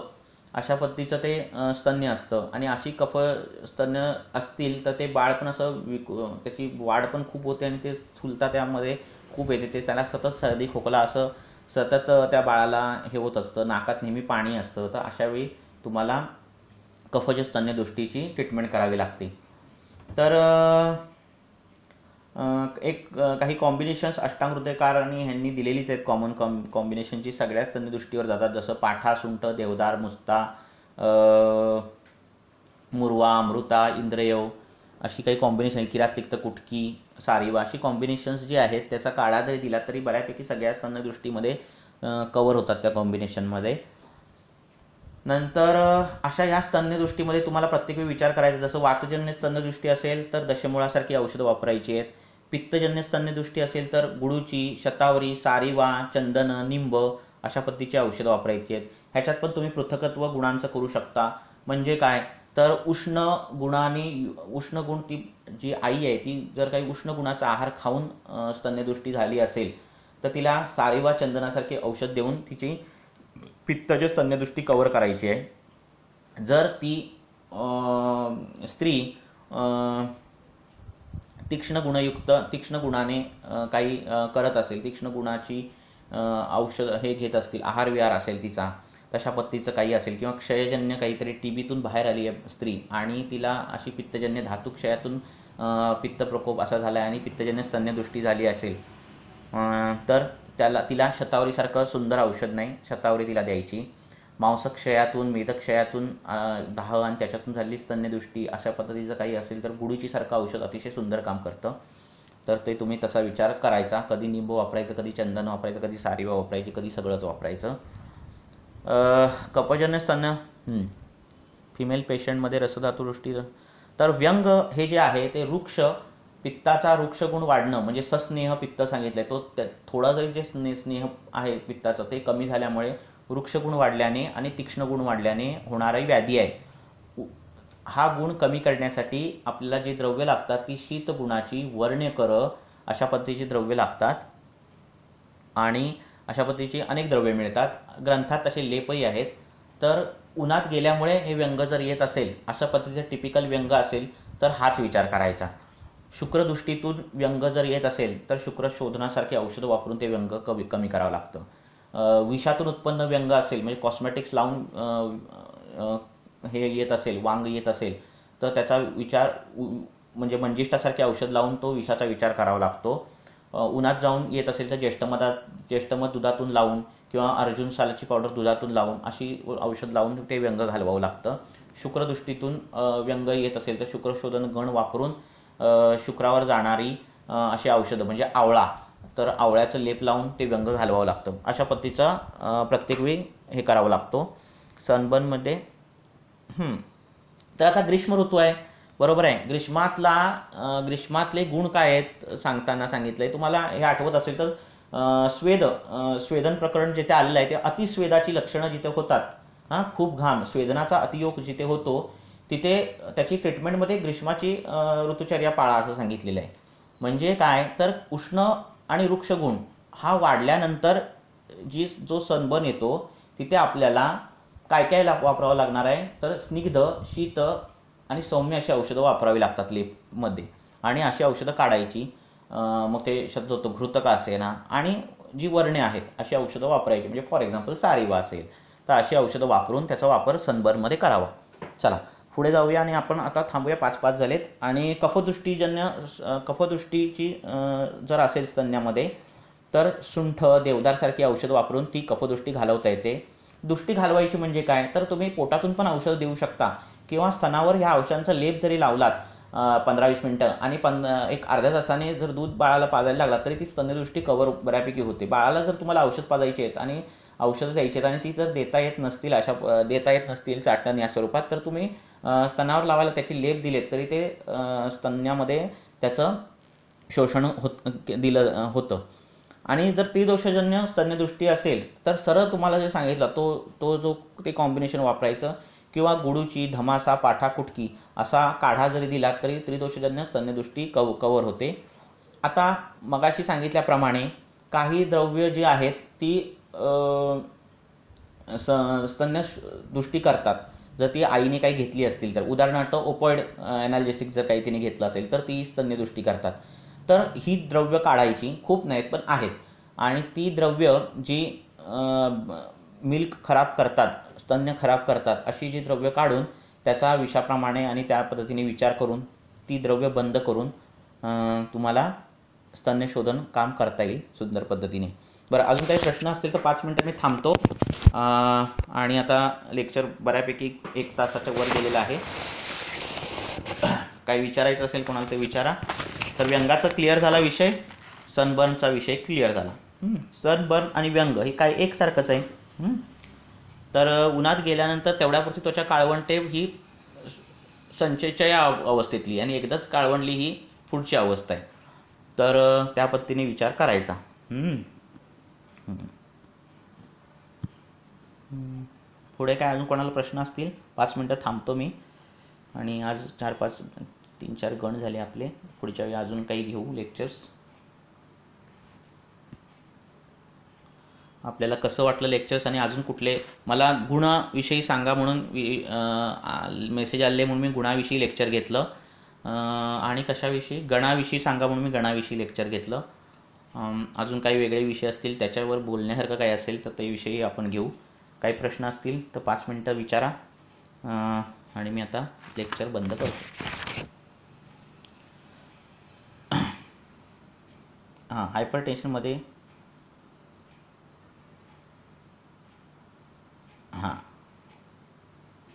अशा पद्धतीचं ते स्तन्य असतं. आणि अशी स्तन्य असतील तर ते बाळ पण असं त्याची वाढ पण खूप होते आणि ते स्थूलता त्यामध्ये खूप येते. ते त्याला सतत सर्दी खोकला असं सतत त्या बाळाला हे होत असतं, नाकात नेहमी पाणी असतं. तर अशावेळी तुम्हाला कफज स्तन्यदृष्टीची ट्रीटमेंट करावी लागते. तर काही कॉम्बिनेशन्स अष्टांग हृदयकार आणि ह्यांनी दिलेलीच आहेत कॉमन कॉम्बिनेशनची सगळ्याच स्तन्यदृष्टीवर जातात, जसं पाठा, सुंठ, देवदार, मुस्ता, मुरवा, अमृता, इंद्रयव अशी काही कॉम्बिनेशन, किरात, तिक्त, कुटकी, सारिवा अशी कॉम्बिनेशन्स जी आहेत त्याचा काढा जरी दिला तरी बऱ्यापैकी सगळ्या स्तन्यदृष्टीमध्ये कवर होतात त्या कॉम्बिनेशनमध्ये. नंतर अशा या स्तन्यदृष्टीमध्ये तुम्हाला प्रत्येक वेळी विचार करायचा, जसं वातजन्य स्तन्यदृष्टी असेल तर दशमुळासारखी औषधं वापरायची आहेत. पित्तजन्य स्तन्यदृष्टी असेल तर गुळूची, शतावरी, सारिवा, चंदन, निंब अशा पद्धतीची औषधं वापरायची आहेत. ह्याच्यात पण तुम्ही पृथकत्व गुणांचं करू शकता. म्हणजे काय तर उष्ण गुण, ती जी आई आहे ती जर काही उष्ण गुणाचा आहार खाऊन स्तन्यदृष्टी झाली असेल तर तिला सारिवा, चंदनासारखे औषध देऊन तिची पित्तज स्तन्यदृष्टी कव्हर करायची आहे. जर ती स्त्री तीक्ष्ण गुणाने काही करत असेल, तीक्ष्ण गुणाची औषध हे घेत असतील, आहार विहार असेल तिचा तशा पद्धतीचं काही असेल, किंवा क्षयजन्य काहीतरी टीबीतून बाहेर आली आहे स्त्री आणि तिला अशी पित्तजन्य धातुक्षयातून पित्त प्रकोप असा झाला आहे आणि पित्तजन्य स्तन्यदृष्टी झाली असेल तर तिला शतावरीसारखं सुंदर औषध नाही, शतावरी तिला द्यायची. मांसक्षयातून, मेदक्षयातून दाह आणि त्याच्यातून झालेली स्तन्यदृष्टी अशा पद्धतीचं काही असेल तर गुडूचीसारखं औषध अतिशय सुंदर काम करतं. तर ते तुम्ही तसा विचार करायचा, कधी निंब वापरायचं, कधी चंदन वापरायचं, कधी सारिवा वापरायची, कधी सगळंच वापरायचं. कफजन्य स्तन्य फिमेल पेशंटमध्ये रसधातुदृष्टी, तर व्यंग हे जे आहे ते पित्ताचा वृक्ष गुण वाढणं म्हणजे सस्नेह पित्त सांगितलंय, तो थोडा जरी जे स्नेह आहे पित्ताचं ते कमी झाल्यामुळे वृक्षगुण वाढल्याने आणि तीक्ष्ण गुण वाढल्याने होणारी व्याधी आहे. हा गुण कमी करण्यासाठी आपल्याला जी द्रव्य लागतात ती शीत गुणाची, वर्ण्यकर अशा पद्धतीची द्रव्य लागतात आणि अशा पद्धतीची अनेक द्रव्ये मिळतात. ग्रंथात तसे लेपही आहेत. तर उन्हात गेल्यामुळे हे व्यंग जर येत असेल, अशा पद्धतीचं टिपिकल व्यंग असेल तर हाच विचार करायचा. शुक्रदृष्टीतून व्यंग जर येत असेल तर शुक्र शोधनासारखी औषधं वापरून ते व्यंग कमी करावं लागतं. विषातून उत्पन्न व्यंग असेल म्हणजे कॉस्मेटिक्स लावून हे येत असेल, वांग येत असेल तर त्याचा विचार म्हणजे मंजिष्ठासारखे औषध लावून तो विषाचा विचार करावा लागतो. उन्हात जाऊन येत असेल तर ज्येष्ठमध दुधातून लावून किंवा अर्जुन सालाची पावडर दुधातून लावून अशी औषध लावून ते व्यंग घालवावं लागतं. शुक्रदृष्टीतून व्यंग येत असेल तर शुक्रशोधन गण वापरून शुक्रावर जाणारी अशी औषधं म्हणजे आवळा, तर आवळ्याचं लेप लावून ते व्यंग घालवावं लागतं. अशा पद्धतीचा प्रत्येक वेळी हे करावं लागतो सनबर्नमध्ये. तर आता ग्रीष्म ऋतू आहे, बरोबर आहे. ग्रीष्मातले गुण काय आहेत सांगताना सांगितलंय तुम्हाला, हे आठवत असेल तर स्वेदन प्रकरण जिथे आलेलं आहे ते अतिस्वेदाची लक्षणं जिथे होतात, खूप घाम, स्वेदनाचा अतियोग जिथे होतो तिथे त्याची ट्रीटमेंटमध्ये ग्रीष्माची ऋतुचर्या पाळा असं सांगितलेलं आहे. म्हणजे काय तर उष्ण आणि वृक्षगुण हा वाढल्यानंतर जो सनबर्न येतो तिथे आपल्याला काय वापरावं लागणार आहे तर स्निग्ध, शीत आणि सौम्य अशी औषधं वापरावी लागतात लेपमध्ये आणि अशी औषधं काढायची. मग ते शब्द होतो घृतक असेल ना, आणि जी वर्णे आहेत अशी औषधं वापरायची. म्हणजे फॉर एक्झाम्पल सारिवा असेल तर अशी औषधं वापरून त्याचा वापर सनबर्नमध्ये करावा. चला पुढे जाऊया आणि आपण आता थांबूया, 5 झालेत. आणि कफदृष्टीची जर असेल स्तन्यामध्ये तर सुंठ, देवदारसारखी औषधं वापरून ती कफदृष्टी घालवता येते. दृष्टी घालवायची म्हणजे काय तर तुम्ही पोटातून पण औषध देऊ शकता किंवा स्तनावर ह्या औषधांचा लेप जरी लावलात 15-20 मिनटं आणि एक अर्ध्या तासाने जर दूध बाळाला पाजायला लागला तरी ती स्तनदृष्टी कव्हर बऱ्यापैकी होते. बाळाला जर तुम्हाला औषध पाजायची आहेत आणि औषधं द्यायची आहेत आणि ती जर देता येत नसतील चाटण या स्वरूपात तर तुम्ही स्तनावर लावायला त्याची लेप दिलेत तरी ते स्तन्यामध्ये त्याचं शोषण होतं. आणि जर त्रिदोषजन्य स्तन्यदृष्टी असेल तर सरळ तुम्हाला जे सांगितलं तो जो ते कॉम्बिनेशन वापरायचं किंवा गुडूची, धमासा, पाठा, कुटकी असा काढा जरी दिला तरी त्रिदोषजन्य स्तन्यदृष्टी कव्हर होते. आता मगाशी सांगितल्याप्रमाणे काही द्रव्य जी आहेत ती स्तन्यदृष्टी करतात जर ती आईने काही घेतली असतील तर. उदाहरणार्थ ओपॉइड ॲनाल्जेसिक जर काही तिने घेतलं असेल तर ती स्तन्यदृष्टी करतात. तर ही द्रव्य काढायची, खूप नाहीत पण आहेत, आणि ती द्रव्य जी मिल्क खराब करतात, स्तन्य खराब करतात अशी जी द्रव्य काढून त्याचा विषाप्रमाणे आणि त्या पद्धतीने विचार करून ती द्रव्य बंद करून तुम्हाला स्तन्य शोधन काम करता येईल सुंदर पद्धतीने. बरं, अजून काही प्रश्न असतील तर 5 मिनटं मी थांबतो. आणि आता लेक्चर बऱ्यापैकी 1 तासाच्या वर गेलेलं आहे. काही विचारायचं असेल कोणाला ते विचारा. तर व्यंगाचा क्लिअर झाला विषय, सनबर्नचा विषय क्लिअर झाला. सनबर्न आणि व्यंग हे काय एकसारखंच आहे. तर उन्हात गेल्यानंतर तेवढ्यापुरती त्वचा काळवंटे ही संचयच्या अवस्थेतली, आणि एकदाच काळवंडली ही पुढची अवस्था आहे. तर त्या पद्धतीने विचार करायचा. पुढे काय अजून कोणाला प्रश्न असतील? 5 मिनटं थांबतो मी. आणि आज 3-4 गण झाले आपले. पुढच्या वेळी अजून काही घेऊ लेक्चर्स. आपल्याला कसं वाटलं लेक्चर्स, आणि अजून कुठले मला गुणाविषयी सांगा म्हणून मेसेज आले म्हणून मी गुणाविषयी लेक्चर घेतलं. आणि कशाविषयी, गणाविषयी सांगा म्हणून मी गणाविषयी लेक्चर घेतलं. अजून काही वेगळे विषय असतील त्याच्यावर बोलण्यासारखं काही असेल तर ते विषयी आपण घेऊ. काही प्रश्न असतील तर 5 मिनटं विचारा. आणि मी आता लेक्चर बंद करतो. हायपर टेन्शनमध्ये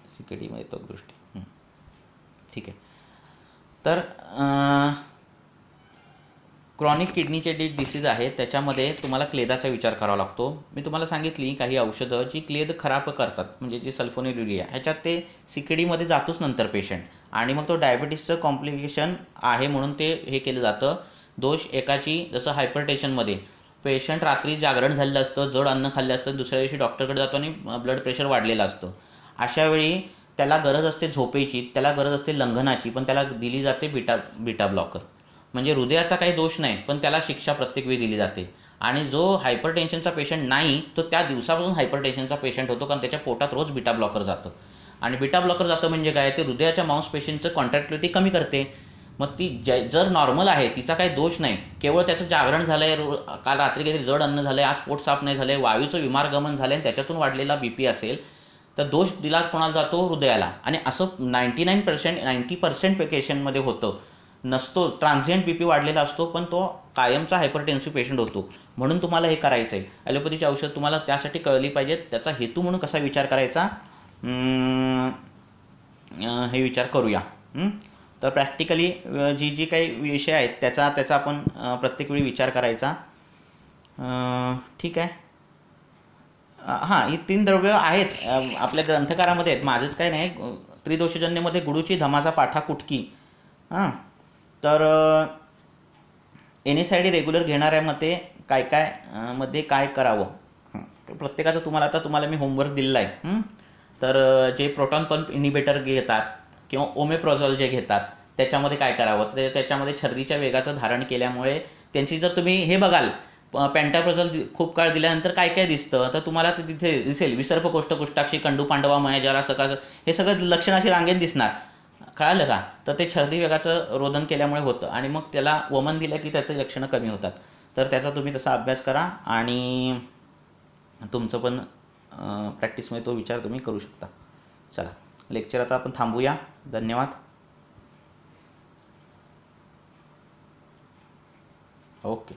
CKD तो दृष्टी ठीक आहे. तर क्रॉनिक किडनीचे डिसीज आहे त्याच्यामध्ये तुम्हाला क्लेदाचा विचार करावा लागतो. मी तुम्हाला सांगितली काही औषधं जी क्लेद खराब करतात, म्हणजे जी सल्फोनिलुरिया, ह्याच्यात ते CKDमध्ये जातोच नंतर पेशंट, आणि मग तो डायबिटीसचं कॉम्प्लिकेशन आहे म्हणून ते हे केलं जातं. दोष एकाची, जसं हायपरटेन्शनमध्ये पेशंट रात्री जागरण झालेलं असतं, जड अन्न खाल्लं असतं, दुसऱ्या दिवशी डॉक्टरकडे जातो आणि ब्लड प्रेशर वाढलेलं असतं. अशा वेळी त्याला गरज असते झोपेची, त्याला गरज असते लंघनाची, पण त्याला दिली जाते बीटा ब्लॉकर. म्हणजे हृदयाचा काही दोष नाही, पण त्याला शिक्षा प्रत्येक वेळी दिली जाते. आणि जो हायपरटेन्शनचा पेशंट नाही तो त्या दिवसापासून हायपरटेन्शनचा पेशंट होतो, कारण त्याच्या पोटात रोज बीटा ब्लॉकर जातं. आणि बीटा ब्लॉकर जातं म्हणजे काय, ते हृदयाच्या मांसपेशींचं कॉन्ट्रॅक्टिलिटी कमी करते. मग ती जर नॉर्मल आहे, तिचा काही दोष नाही, केवळ त्याचं जागरण झालं आहे, काल रात्री काहीतरी जड अन्न झालं आहे, आज पोट साफ नाही झालं आहे, वायूचं विमारगमन झालं आहे, त्याच्यातून वाढलेला BP असेल, तर दोष दिला कोणाला जातो, हृदयाला. आणि असं 90% पेशंटमध्ये होतं. नसतो, ट्रान्झिएंट BP वाढलेला असतो, पण तो कायमचा हायपरटेन्सिव्ह पेशंट होतो. म्हणून तुम्हाला हे करायचं आहे. ॲलोपॅथीची औषध तुम्हाला त्यासाठी कळली पाहिजेत. त्याचा हेतू म्हणून कसा विचार करायचा हे विचार करूया. तर प्रॅक्टिकली जी काही विषय आहेत त्याचा आपण प्रत्येक वेळी विचार करायचा. ठीक आहे. ही 3 द्रव्य आहेत आपल्या ग्रंथकारामध्ये आहेत, माझंच काय नाही. त्रिदोषजन्यमध्ये गुडूची, धमाचा, पाठा, कुटकी. तर NSAID रेग्युलर घेणाऱ्यामध्ये मध्ये काय करावं, प्रत्येकाचं तुम्हाला मी होमवर्क दिलेला आहे. तर जे प्रोटॉन पंप इनिबिटर घेतात किंवा ओमेप्रोझॉल जे घेतात त्याच्यामध्ये काय करावं, त्याच्यामध्ये छर्दीच्या वेगाचं धारण केल्यामुळे त्यांची, जर तुम्ही हे बघाल पॅन्टाप्रोझॉल खूप काळ दिल्यानंतर काय काय दिसतं, तर तुम्हाला ते तिथे दिसेल विसर्प कोष्ठ कुष्ठाक्षी कंडू पांडवा मया जरा सकाळ, हे सगळं लक्षण अशी रांगेत दिसणार. कळालं का? तर ते छर्दी वेगाचं रोधन केल्यामुळे होतं, आणि मग त्याला वमन दिलं की त्याचे लक्षणं कमी होतात. तर त्याचा तुम्ही तसा अभ्यास करा, आणि तुमचं पण प्रॅक्टिसमध्ये तो विचार तुम्ही करू शकता. चला, लेक्चर आता आपण थांबूया. धन्यवाद. ओके.